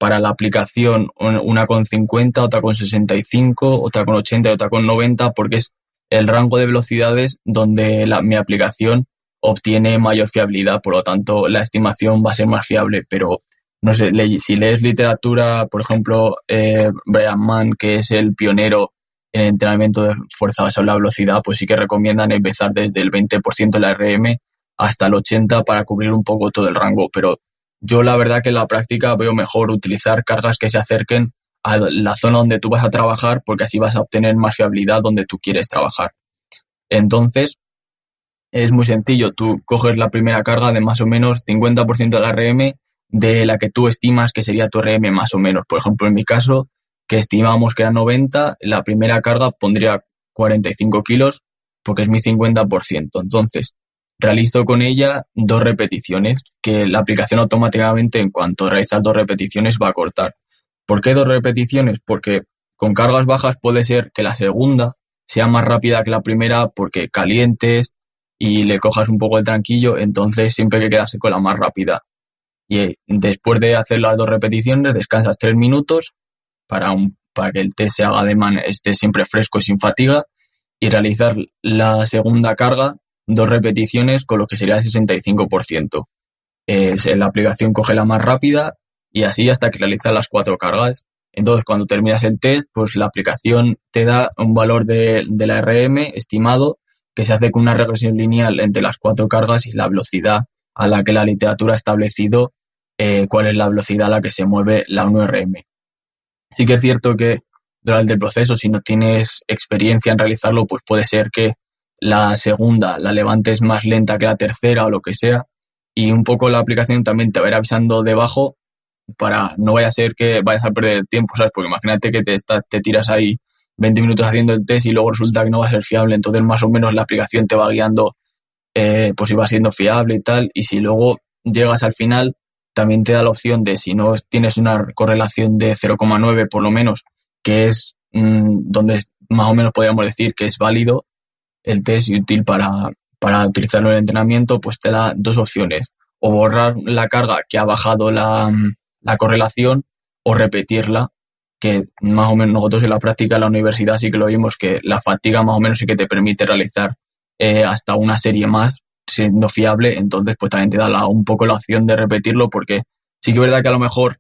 para la aplicación una con 50, otra con 65, otra con 80 y otra con 90, porque es el rango de velocidades donde mi aplicación obtiene mayor fiabilidad, por lo tanto la estimación va a ser más fiable. Pero no sé, si lees literatura, por ejemplo, Brian Mann, que es el pionero en el entrenamiento de fuerza basada en la velocidad, pues sí que recomiendan empezar desde el 20% de la RM hasta el 80% para cubrir un poco todo el rango, pero yo la verdad que en la práctica veo mejor utilizar cargas que se acerquen a la zona donde tú vas a trabajar, porque así vas a obtener más fiabilidad donde tú quieres trabajar. Entonces, es muy sencillo. Tú coges la primera carga de más o menos 50% de la RM de la que tú estimas que sería tu RM más o menos. Por ejemplo, en mi caso, que estimamos que era 90, la primera carga pondría 45 kilos porque es mi 50%. Entonces, realizo con ella 2 repeticiones, que la aplicación automáticamente en cuanto realizas 2 repeticiones va a cortar. ¿Por qué 2 repeticiones? Porque con cargas bajas puede ser que la segunda sea más rápida que la primera porque calientes y le cojas un poco el tranquillo, entonces siempre hay que quedarse con la más rápida. Y después de hacer las 2 repeticiones descansas 3 minutos para que el test se haga esté siempre fresco y sin fatiga, y realizar la segunda carga 2 repeticiones con lo que sería el 65%. La aplicación coge la más rápida y así hasta que realizas las 4 cargas. Entonces, cuando terminas el test, pues la aplicación te da un valor de la RM estimado que se hace con una regresión lineal entre las 4 cargas y la velocidad a la que la literatura ha establecido cuál es la velocidad a la que se mueve la 1RM. Sí que es cierto que durante el proceso, si no tienes experiencia en realizarlo, pues puede ser que la segunda la levantes más lenta que la tercera o lo que sea, y un poco la aplicación también te va a ir avisando debajo para no vaya a ser que vayas a perder el tiempo, ¿sabes? Porque imagínate que te tiras ahí 20 minutos haciendo el test y luego resulta que no va a ser fiable, entonces más o menos la aplicación te va guiando pues si va siendo fiable y tal, y si luego llegas al final también te da la opción de, si no tienes una correlación de 0,9 por lo menos, que es donde más o menos podríamos decir que es válido el test y útil para utilizarlo en el entrenamiento, pues te da 2 opciones: o borrar la carga que ha bajado la correlación o repetirla que más o menos nosotros en la práctica en la universidad sí que lo vimos, que la fatiga más o menos sí que te permite realizar hasta una serie más siendo fiable, entonces pues también te da un poco la opción de repetirlo, porque sí que es verdad que a lo mejor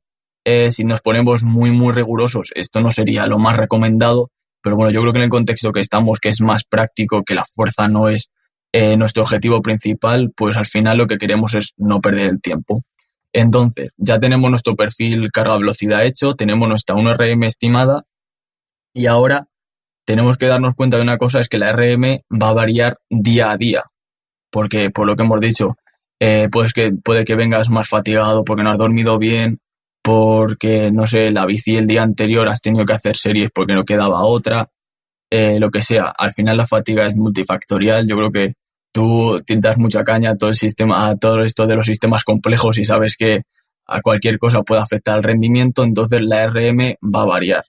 si nos ponemos muy muy rigurosos esto no sería lo más recomendado, pero bueno, yo creo que en el contexto que estamos, que es más práctico, que la fuerza no es nuestro objetivo principal, pues al final lo que queremos es no perder el tiempo. Entonces, ya tenemos nuestro perfil carga-velocidad hecho, tenemos nuestra 1RM estimada y ahora tenemos que darnos cuenta de una cosa, es que la RM va a variar día a día, porque por lo que hemos dicho, puede que vengas más fatigado porque no has dormido bien, porque, no sé, la bici el día anterior has tenido que hacer series porque no quedaba otra, lo que sea. Al final la fatiga es multifactorial. Yo creo que tú te das mucha caña a todo el sistema, a todo esto de los sistemas complejos y sabes que a cualquier cosa puede afectar el rendimiento, entonces la RM va a variar.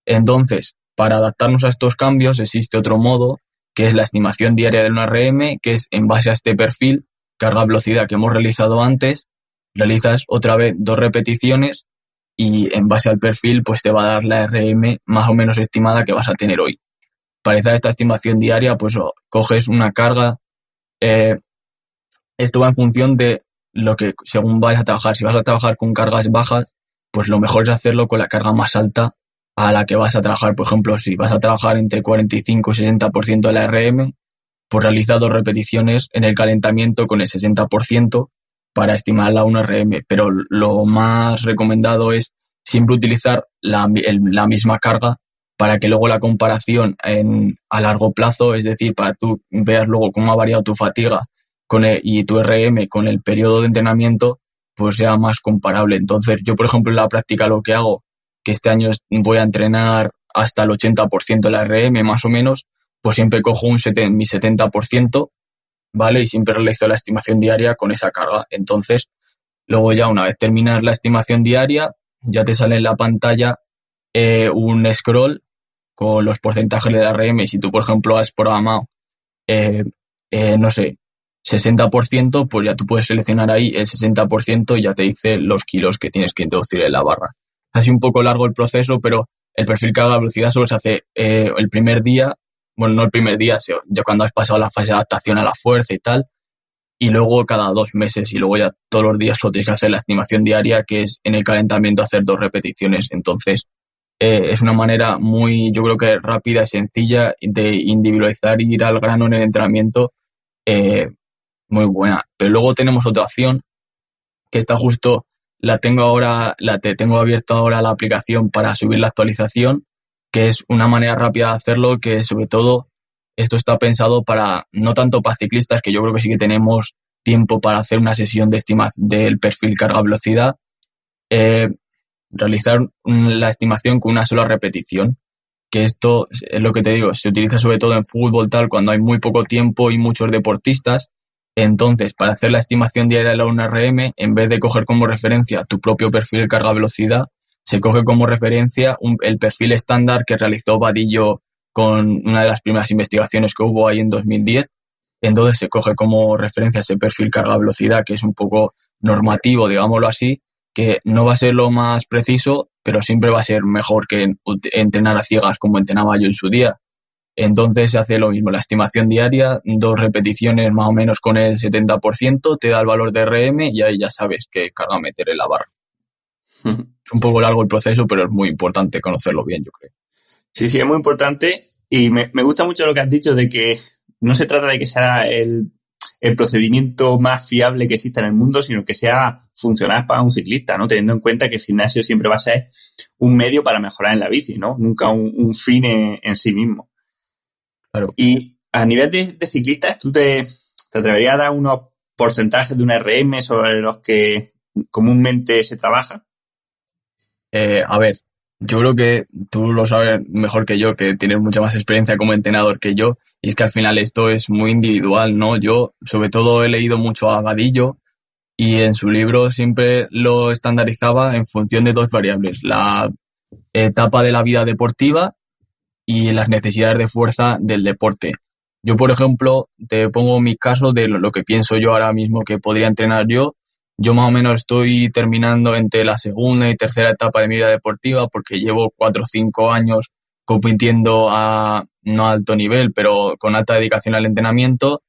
Entonces, para adaptarnos a estos cambios existe otro modo, que es la estimación diaria de una RM, que es en base a este perfil, carga-velocidad que hemos realizado antes, realizas otra vez 2 repeticiones y en base al perfil pues te va a dar la RM más o menos estimada que vas a tener hoy. Para hacer esta estimación diaria, pues coges una carga. Esto va en función de lo que según vayas a trabajar. Si vas a trabajar con cargas bajas, pues lo mejor es hacerlo con la carga más alta a la que vas a trabajar. Por ejemplo, si vas a trabajar entre 45 y 60% de la RM, pues realiza 2 repeticiones en el calentamiento con el 60% para estimar la 1RM. Pero lo más recomendado es siempre utilizar la misma carga para que luego la comparación a largo plazo, es decir, para que tú veas luego cómo ha variado tu fatiga y tu RM con el periodo de entrenamiento, pues sea más comparable. Entonces, yo, por ejemplo, en la práctica lo que hago, que este año voy a entrenar hasta el 80% de la RM, más o menos, pues siempre cojo mi 70%, ¿vale? Y siempre realizo la estimación diaria con esa carga. Entonces, luego ya una vez terminas la estimación diaria, ya te sale en la pantalla un scroll con los porcentajes de la RM. Y si tú, por ejemplo, has programado, no sé, 60%, pues ya tú puedes seleccionar ahí el 60% y ya te dice los kilos que tienes que introducir en la barra. Así un poco largo el proceso, pero el perfil carga-velocidad solo se hace el primer día, bueno, no el primer día, ya cuando has pasado la fase de adaptación a la fuerza y tal, y luego cada 2 meses, y luego ya todos los días solo tienes que hacer la estimación diaria, que es en el calentamiento hacer 2 repeticiones. Entonces, es una manera muy, yo creo que rápida y sencilla de individualizar y ir al grano en el entrenamiento, muy buena. Pero luego tenemos otra opción, que está justo, tengo abierta ahora la aplicación para subir la actualización, que es una manera rápida de hacerlo, que sobre todo esto está pensado para, no tanto para ciclistas, que yo creo que sí que tenemos tiempo para hacer una sesión de estimación del perfil carga-velocidad, realizar la estimación con una sola repetición, que esto es lo que te digo, se utiliza sobre todo en fútbol tal, cuando hay muy poco tiempo y muchos deportistas. Entonces, para hacer la estimación diaria de la 1RM, en vez de coger como referencia tu propio perfil de carga-velocidad, se coge como referencia el perfil estándar que realizó Vadillo con una de las primeras investigaciones que hubo ahí en 2010. Entonces se coge como referencia ese perfil carga-velocidad, que es un poco normativo, digámoslo así, que no va a ser lo más preciso, pero siempre va a ser mejor que entrenar a ciegas como entrenaba yo en su día. Entonces se hace lo mismo, la estimación diaria, 2 repeticiones más o menos con el 70%, te da el valor de RM y ahí ya sabes qué carga meter en la barra. Es un poco largo el proceso, pero es muy importante conocerlo bien, yo creo. Sí, es muy importante y me gusta mucho lo que has dicho de que no se trata de que sea el procedimiento más fiable que exista en el mundo, sino que sea funcional para un ciclista, ¿no? Teniendo en cuenta que el gimnasio siempre va a ser un medio para mejorar en la bici, ¿no? Nunca un fin en sí mismo. Claro. Y a nivel de ciclistas, ¿tú te atreverías a dar unos porcentajes de una RM sobre los que comúnmente se trabaja? A ver, yo creo que tú lo sabes mejor que yo, que tienes mucha más experiencia como entrenador que yo, y es que al final esto es muy individual, ¿no? Yo, sobre todo, he leído mucho a Vadillo y en su libro siempre lo estandarizaba en función de 2 variables, la etapa de la vida deportiva y las necesidades de fuerza del deporte. Yo, por ejemplo, te pongo mi caso de lo que pienso yo ahora mismo que podría entrenar yo, Yo más o menos estoy terminando entre la segunda y tercera etapa de mi vida deportiva porque llevo 4 o 5 años compitiendo a no alto nivel, pero con alta dedicación al entrenamiento.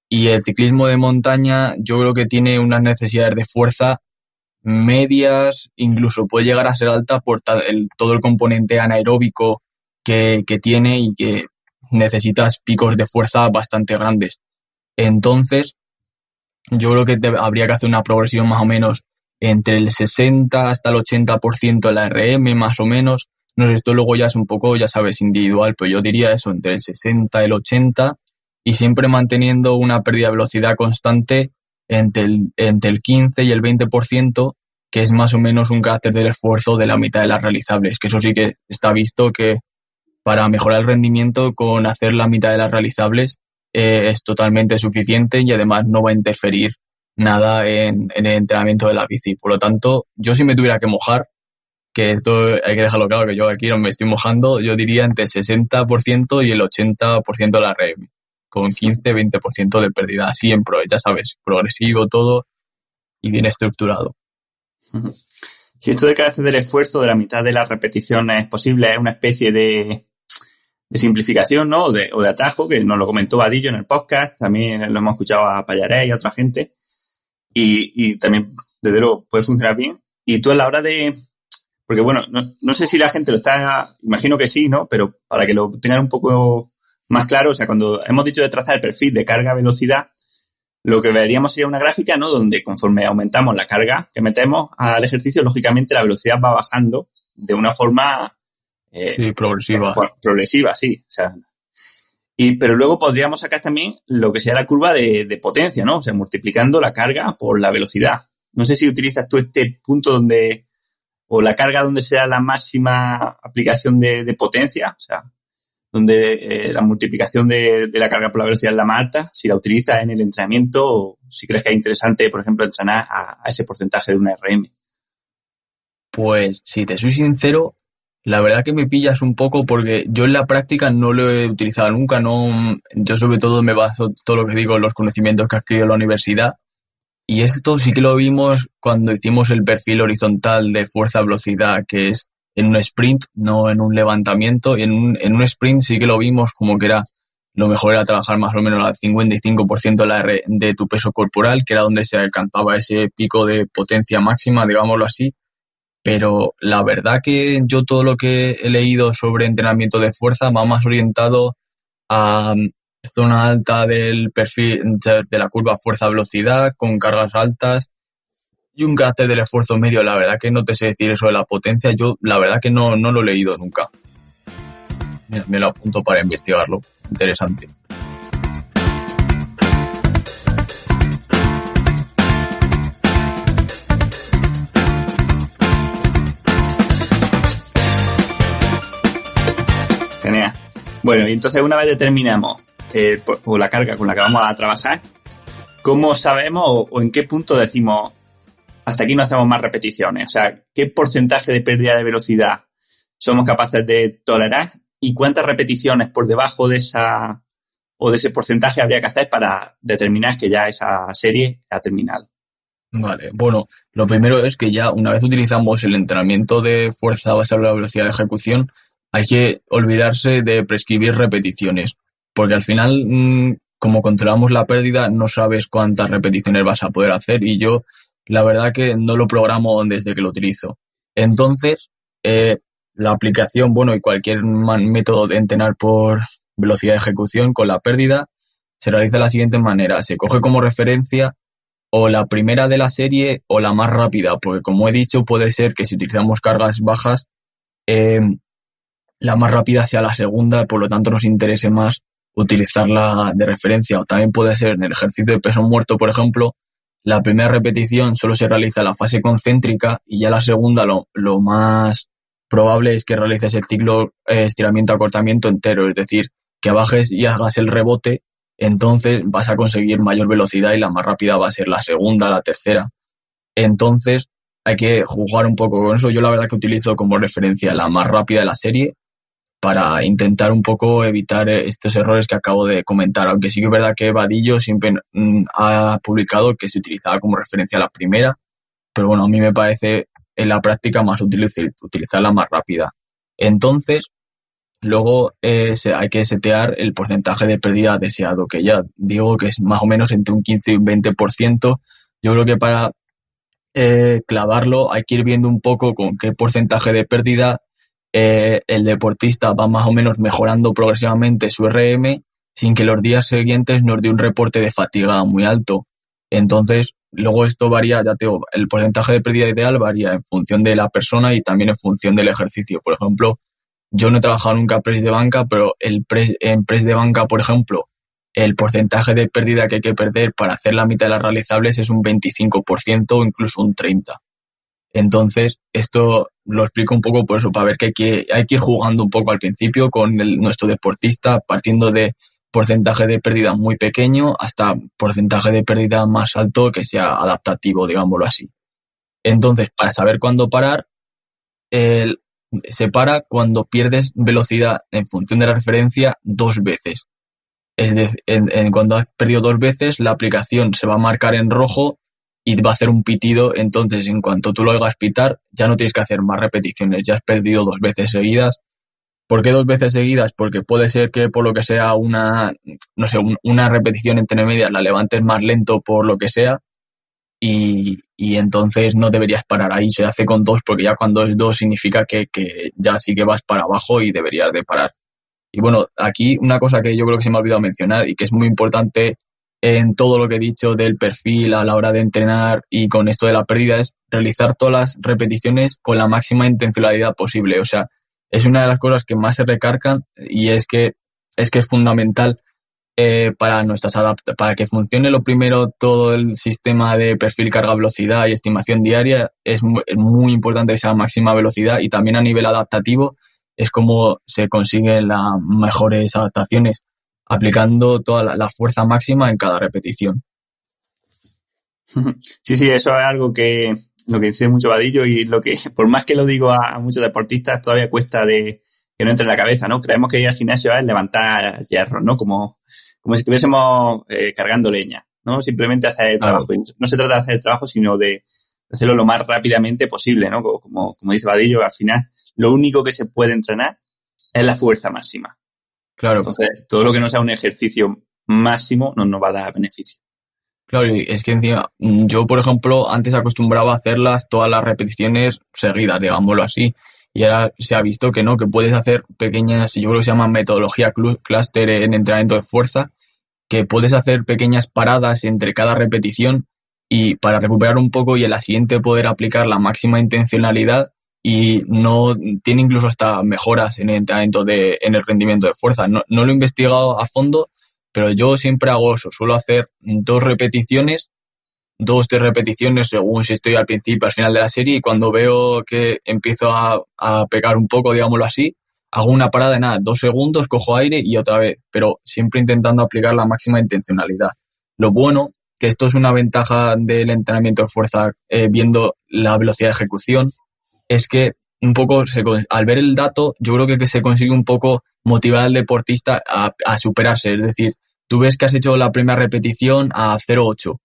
Y el ciclismo de montaña yo creo que tiene unas necesidades de fuerza medias, incluso puede llegar a ser alta por todo el componente anaeróbico que tiene y que necesitas picos de fuerza bastante grandes. Entonces, yo creo que habría que hacer una progresión más o menos entre el 60 hasta el 80% de la RM, más o menos. No sé, esto luego ya es un poco, ya sabes, individual, pero yo diría eso, entre el 60 y el 80, y siempre manteniendo una pérdida de velocidad constante entre el 15 y el 20%, que es más o menos un carácter del esfuerzo de la mitad de las realizables, que eso sí que está visto que para mejorar el rendimiento con hacer la mitad de las realizables es totalmente suficiente y además no va a interferir nada en el entrenamiento de la bici. Por lo tanto, yo si me tuviera que mojar, que esto hay que dejarlo claro que yo aquí no me estoy mojando, yo diría entre el 60% y el 80% de la RM, con 15-20% de pérdida, siempre, ya sabes, progresivo todo y bien estructurado. Si esto de carácter del esfuerzo de la mitad de las repeticiones posibles es una especie de simplificación, ¿no? O de atajo, que nos lo comentó Vadillo en el podcast, también lo hemos escuchado a Pallarés y a otra gente, y también, desde luego, puede funcionar bien. Y tú a la hora de... Porque bueno, no sé si la gente lo está... Imagino que sí, ¿no? Pero para que lo tengan un poco más claro, o sea, cuando hemos dicho de trazar el perfil de carga-velocidad, lo que veríamos sería una gráfica, ¿no? Donde conforme aumentamos la carga que metemos al ejercicio, lógicamente la velocidad va bajando de una forma... sí, progresiva. Progresiva, sí. O sea, pero luego podríamos sacar también lo que sea la curva de potencia, ¿no? O sea, multiplicando la carga por la velocidad. No sé si utilizas tú este punto donde... o la carga donde sea la máxima aplicación de potencia, o sea, donde la multiplicación de la carga por la velocidad es la más alta, si la utilizas en el entrenamiento o si crees que es interesante, por ejemplo, entrenar a ese porcentaje de una RM. Pues, si te soy sincero, la verdad que me pillas un poco porque yo en la práctica no lo he utilizado nunca, no. Yo sobre todo me baso todo lo que digo en los conocimientos que he adquirido en la universidad. Y esto sí que lo vimos cuando hicimos el perfil horizontal de fuerza-velocidad, que es en un sprint, no en un levantamiento. Y en un sprint sí que lo vimos como que lo mejor era trabajar más o menos al 55% de tu peso corporal, que era donde se alcanzaba ese pico de potencia máxima, digámoslo así. Pero la verdad que yo todo lo que he leído sobre entrenamiento de fuerza va más orientado a zona alta del perfil de la curva fuerza-velocidad con cargas altas y un carácter del esfuerzo medio. La verdad que no te sé decir eso de la potencia, yo la verdad que no lo he leído nunca. Mira, me lo apunto para investigarlo, interesante. Genial. Bueno, y entonces una vez determinamos o la carga con la que vamos a trabajar, ¿cómo sabemos o en qué punto decimos hasta aquí no hacemos más repeticiones? O sea, ¿qué porcentaje de pérdida de velocidad somos capaces de tolerar y cuántas repeticiones por debajo de esa o de ese porcentaje habría que hacer para determinar que ya esa serie ha terminado? Vale, bueno, lo primero es que ya una vez utilizamos el entrenamiento de fuerza basado en la velocidad de ejecución, hay que olvidarse de prescribir repeticiones, porque al final, como controlamos la pérdida, no sabes cuántas repeticiones vas a poder hacer y yo, la verdad que no lo programo desde que lo utilizo. Entonces, la aplicación, bueno, y cualquier método de entrenar por velocidad de ejecución con la pérdida se realiza de la siguiente manera. Se coge como referencia o la primera de la serie o la más rápida, porque como he dicho, puede ser que si utilizamos cargas bajas, la más rápida sea la segunda, por lo tanto nos interese más utilizarla de referencia. O también puede ser en el ejercicio de peso muerto, por ejemplo, la primera repetición solo se realiza en la fase concéntrica y ya la segunda lo más probable es que realices el ciclo estiramiento-acortamiento entero, es decir, que bajes y hagas el rebote, entonces vas a conseguir mayor velocidad y la más rápida va a ser la segunda, la tercera. Entonces hay que jugar un poco con eso. Yo la verdad que utilizo como referencia la más rápida de la serie para intentar un poco evitar estos errores que acabo de comentar. Aunque sí que es verdad que Vadillo siempre ha publicado que se utilizaba como referencia la primera, pero bueno, a mí me parece en la práctica más útil utilizarla más rápida. Entonces, luego hay que setear el porcentaje de pérdida deseado, que ya digo que es más o menos entre un 15 y un 20%. Yo creo que para clavarlo hay que ir viendo un poco con qué porcentaje de pérdida el deportista va más o menos mejorando progresivamente su RM sin que los días siguientes nos dé un reporte de fatiga muy alto. Entonces, luego esto varía, ya te digo, el porcentaje de pérdida ideal varía en función de la persona y también en función del ejercicio. Por ejemplo, yo no he trabajado nunca press de banca, pero en press de banca, por ejemplo, el porcentaje de pérdida que hay que perder para hacer la mitad de las realizables es un 25% o incluso un 30%. Entonces, esto lo explico un poco por eso, para ver que hay que ir jugando un poco al principio con nuestro deportista, partiendo de porcentaje de pérdida muy pequeño hasta porcentaje de pérdida más alto que sea adaptativo, digámoslo así. Entonces, para saber cuándo parar, se para cuando pierdes velocidad en función de la referencia 2 veces. Es decir, cuando has perdido 2 veces, la aplicación se va a marcar en rojo y va a hacer un pitido. Entonces, en cuanto tú lo oigas pitar, ya no tienes que hacer más repeticiones, ya has perdido 2 veces seguidas. ¿Por qué 2 veces seguidas? Porque puede ser que por lo que sea una repetición entre medias la levantes más lento por lo que sea y entonces no deberías parar ahí. Se hace con 2 porque ya cuando es 2 significa que ya sí que vas para abajo y deberías de parar. Y bueno, aquí una cosa que yo creo que se me ha olvidado mencionar y que es muy importante en todo lo que he dicho del perfil a la hora de entrenar y con esto de la pérdida es realizar todas las repeticiones con la máxima intencionalidad posible. O sea, es una de las cosas que más se recargan y es que es fundamental para que funcione lo primero todo el sistema de perfil, carga, velocidad y estimación diaria. Es muy importante esa máxima velocidad y también a nivel adaptativo es como se consiguen las mejores adaptaciones, aplicando toda la fuerza máxima en cada repetición. Sí, eso es algo que lo que dice mucho Vadillo y lo que, por más que lo digo a muchos deportistas, todavía cuesta de que no entre en la cabeza, ¿no? Creemos que ir al gimnasio es levantar hierro, ¿no? Como si estuviésemos cargando leña, ¿no? Simplemente hacer el trabajo. Claro. No se trata de hacer el trabajo, sino de hacerlo lo más rápidamente posible, ¿no? Como dice Vadillo, al final lo único que se puede entrenar es la fuerza máxima. Claro. Entonces, todo lo que no sea un ejercicio máximo no nos va a dar beneficio. Claro, y es que encima, yo por ejemplo antes acostumbraba a hacerlas todas las repeticiones seguidas, digámoslo así, y ahora se ha visto que no, que puedes hacer pequeñas, yo creo que se llama metodología clúster en entrenamiento de fuerza, que puedes hacer pequeñas paradas entre cada repetición y para recuperar un poco y en la siguiente poder aplicar la máxima intencionalidad y no tiene incluso hasta mejoras en el entrenamiento en el rendimiento de fuerza. No lo he investigado a fondo, pero yo siempre hago eso, suelo hacer 2 repeticiones, 2, 3 repeticiones según si estoy al principio, al final de la serie y cuando veo que empiezo a pegar un poco, digámoslo así, hago una parada de nada, 2 segundos, cojo aire y otra vez, pero siempre intentando aplicar la máxima intencionalidad. Lo bueno, que esto es una ventaja del entrenamiento de fuerza viendo la velocidad de ejecución, es que un poco al ver el dato, yo creo que se consigue un poco motivar al deportista a superarse. Es decir, tú ves que has hecho la primera repetición a 0,8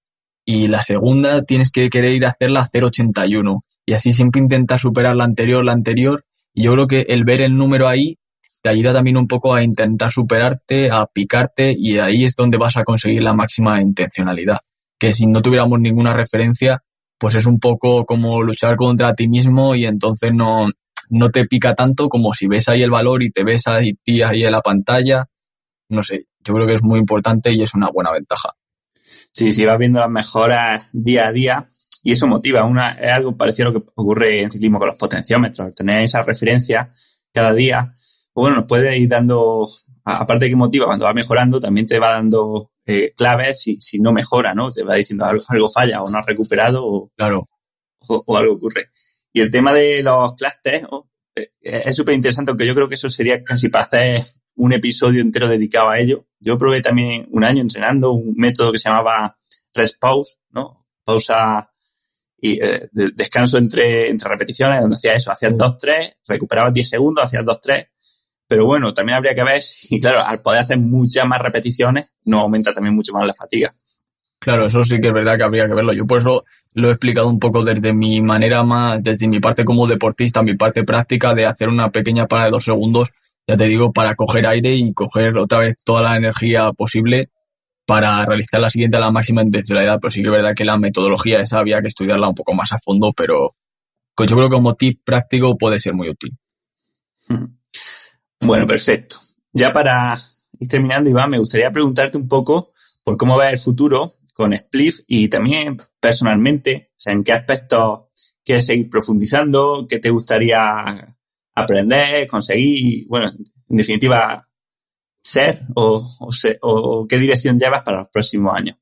y la segunda tienes que querer ir a hacerla a 0,81 y así siempre intentar superar la anterior. Y yo creo que el ver el número ahí te ayuda también un poco a intentar superarte, a picarte y ahí es donde vas a conseguir la máxima intencionalidad. Que si no tuviéramos ninguna referencia, pues es un poco como luchar contra ti mismo y entonces no te pica tanto como si ves ahí el valor y te ves ahí en la pantalla. No sé, yo creo que es muy importante y es una buena ventaja. Sí, vas viendo las mejoras día a día y eso motiva. Es algo parecido a lo que ocurre en ciclismo con los potenciómetros. Tener esa referencia cada día, pues bueno, nos puede ir dando, aparte de que motiva, cuando va mejorando, también te va dando claves si no mejora, ¿no? Te va diciendo algo falla o no has recuperado o algo ocurre. Y el tema de los clusters es súper interesante, aunque yo creo que eso sería casi para hacer un episodio entero dedicado a ello. Yo probé también un año entrenando un método que se llamaba rest pause, ¿no? Pausa y descanso entre repeticiones, donde hacías eso, hacías 2-3, recuperabas 10 segundos, hacías 2-3, pero bueno, también habría que ver si, claro, al poder hacer muchas más repeticiones, no aumenta también mucho más la fatiga. Claro, eso sí que es verdad que habría que verlo. Yo por eso lo he explicado un poco desde mi manera más, desde mi parte como deportista, mi parte práctica de hacer una pequeña parada de 2 segundos, ya te digo, para coger aire y coger otra vez toda la energía posible para realizar la siguiente a la máxima intensidad. Pero sí que es verdad que la metodología esa había que estudiarla un poco más a fondo, pero yo creo que como tip práctico puede ser muy útil. Bueno, perfecto. Ya para ir terminando, Iván, me gustaría preguntarte un poco por cómo ves el futuro con Spliff y también personalmente, o sea, en qué aspectos quieres seguir profundizando, qué te gustaría aprender, conseguir, bueno, en definitiva, ser o qué dirección llevas para los próximos años.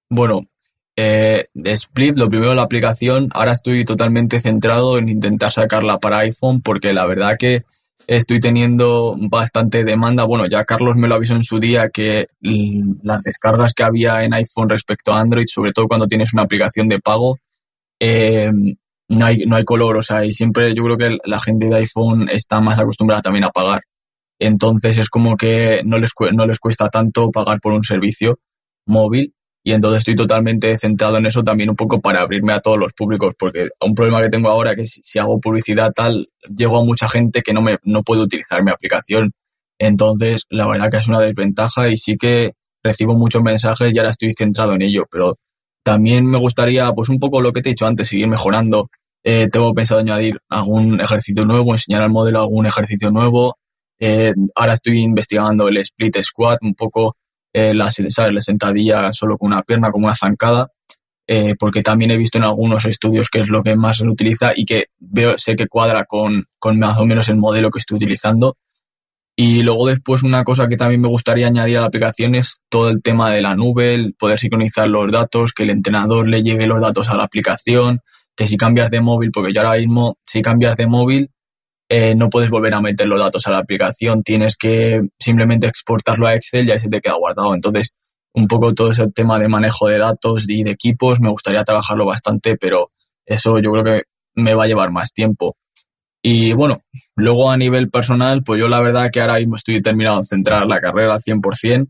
Bueno, de Split, lo primero la aplicación, ahora estoy totalmente centrado en intentar sacarla para iPhone porque la verdad que estoy teniendo bastante demanda. Bueno, ya Carlos me lo avisó en su día que las descargas que había en iPhone respecto a Android, sobre todo cuando tienes una aplicación de pago, eh, no hay color, o sea, y siempre yo creo que la gente de iPhone está más acostumbrada también a pagar. Entonces es como que no les cuesta tanto pagar por un servicio móvil y entonces estoy totalmente centrado en eso también un poco para abrirme a todos los públicos, porque un problema que tengo ahora es que si hago publicidad tal, llego a mucha gente que no puede utilizar mi aplicación. Entonces la verdad que es una desventaja y sí que recibo muchos mensajes y ahora estoy centrado en ello, pero también me gustaría, pues un poco lo que te he dicho antes, seguir mejorando. Tengo pensado añadir algún ejercicio nuevo, enseñar al modelo algún ejercicio nuevo. Ahora estoy investigando el split squat, un poco ¿sabes? La sentadilla solo con una pierna, como una zancada, porque también he visto en algunos estudios que es lo que más se utiliza y que sé que cuadra con más o menos el modelo que estoy utilizando. Y luego después una cosa que también me gustaría añadir a la aplicación es todo el tema de la nube, el poder sincronizar los datos, que el entrenador le llegue los datos a la aplicación, que si cambias de móvil, porque yo ahora mismo si cambias de móvil no puedes volver a meter los datos a la aplicación, tienes que simplemente exportarlo a Excel y ahí se te queda guardado. Entonces, un poco todo ese tema de manejo de datos y de equipos, me gustaría trabajarlo bastante, pero eso yo creo que me va a llevar más tiempo. Y bueno, luego a nivel personal, pues yo la verdad que ahora mismo estoy determinado en centrar la carrera al 100%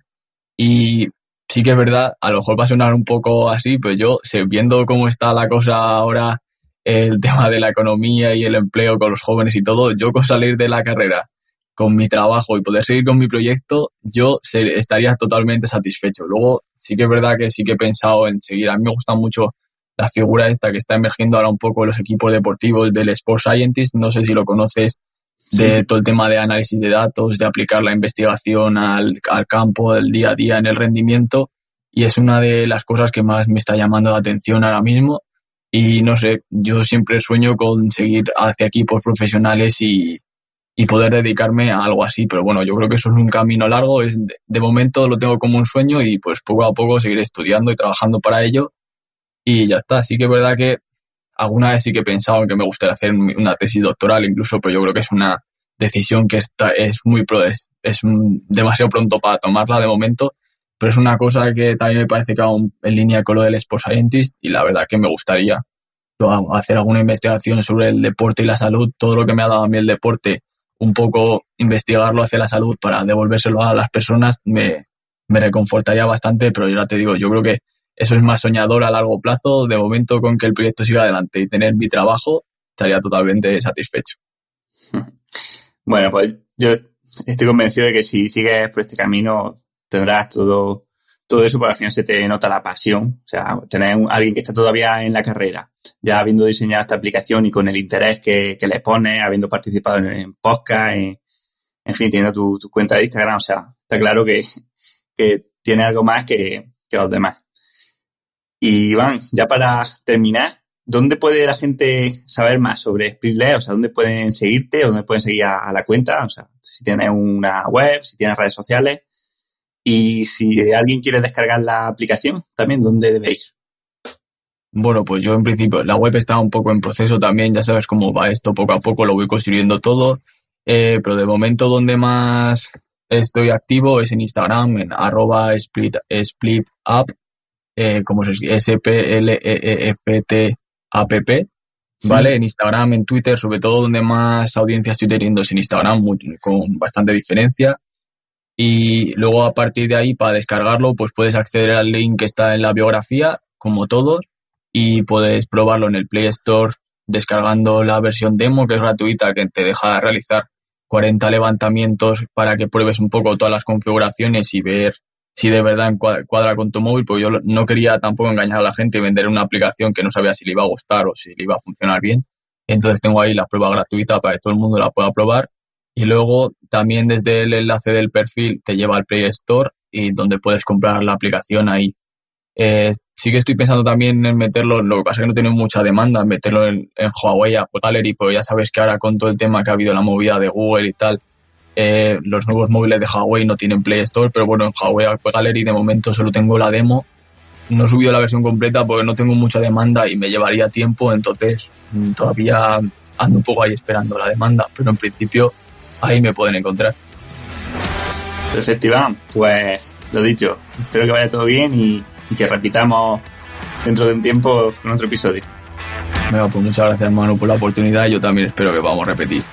y sí que es verdad, a lo mejor va a sonar un poco así, pero yo, viendo cómo está la cosa ahora, el tema de la economía y el empleo con los jóvenes y todo, yo con salir de la carrera, con mi trabajo y poder seguir con mi proyecto, yo estaría totalmente satisfecho. Luego sí que es verdad que sí que he pensado en seguir. A mí me gusta mucho la figura esta que está emergiendo ahora un poco en los equipos deportivos del Sports Scientist, no sé si lo conoces, de todo el tema de análisis de datos, de aplicar la investigación al campo, del día a día en el rendimiento, y es una de las cosas que más me está llamando la atención ahora mismo. Y no sé, yo siempre sueño con seguir hacia equipos profesionales y poder dedicarme a algo así, pero bueno, yo creo que eso es un camino largo, de momento lo tengo como un sueño y pues poco a poco seguir estudiando y trabajando para ello y ya está. Sí que es verdad que alguna vez sí que he pensado en que me gustaría hacer una tesis doctoral incluso, pero yo creo que es una decisión que es demasiado pronto para tomarla de momento, pero es una cosa que también me parece que va en línea con lo del Sports Scientist y la verdad que me gustaría hacer alguna investigación sobre el deporte y la salud, todo lo que me ha dado a mí el deporte, un poco investigarlo hacia la salud para devolvérselo a las personas, me reconfortaría bastante, pero yo ya te digo, yo creo que eso es más soñador a largo plazo. De momento, con que el proyecto siga adelante y tener mi trabajo, estaría totalmente satisfecho. Bueno, pues yo estoy convencido de que si sigues por este camino tendrás todo eso, porque al final se te nota la pasión. O sea, tener alguien que está todavía en la carrera, ya habiendo diseñado esta aplicación y con el interés que le pones, habiendo participado en podcast, en fin, teniendo tu cuenta de Instagram, o sea, está claro que tiene algo más que los demás. Y Iván, ya para terminar, ¿dónde puede la gente saber más sobre Splitless? O sea, ¿dónde pueden seguirte o dónde pueden seguir a la cuenta? O sea, si tienes una web, si tienes redes sociales. Y si alguien quiere descargar la aplicación, también, ¿dónde debe ir? Bueno, pues yo en principio, la web está un poco en proceso también, ya sabes cómo va esto, poco a poco lo voy construyendo todo, pero de momento donde más estoy activo es en Instagram, en @splitapp, como se escribe, SPLEEFTAPP, ¿vale? En Instagram, en Twitter, sobre todo donde más audiencia estoy teniendo es en Instagram, con bastante diferencia. Y luego a partir de ahí, para descargarlo, pues puedes acceder al link que está en la biografía, como todos, y puedes probarlo en el Play Store descargando la versión demo, que es gratuita, que te deja realizar 40 levantamientos para que pruebes un poco todas las configuraciones y ver si de verdad cuadra con tu móvil, porque yo no quería tampoco engañar a la gente y vender una aplicación que no sabía si le iba a gustar o si le iba a funcionar bien. Entonces tengo ahí la prueba gratuita para que todo el mundo la pueda probar. Y luego también desde el enlace del perfil te lleva al Play Store y donde puedes comprar la aplicación ahí. Sí que estoy pensando también en meterlo, lo que pasa es que no tiene mucha demanda, en meterlo en Huawei App Gallery, porque ya sabes que ahora con todo el tema que ha habido la movida de Google y tal, los nuevos móviles de Huawei no tienen Play Store, pero bueno, en Huawei App Gallery de momento solo tengo la demo. No he subido la versión completa porque no tengo mucha demanda y me llevaría tiempo, entonces todavía ando un poco ahí esperando la demanda, pero en principio ahí me pueden encontrar. Perfecto, Iván. Pues lo dicho, espero que vaya todo bien y que repitamos dentro de un tiempo con otro episodio. Venga, pues muchas gracias, Manu, por la oportunidad y yo también espero que vamos a repetir.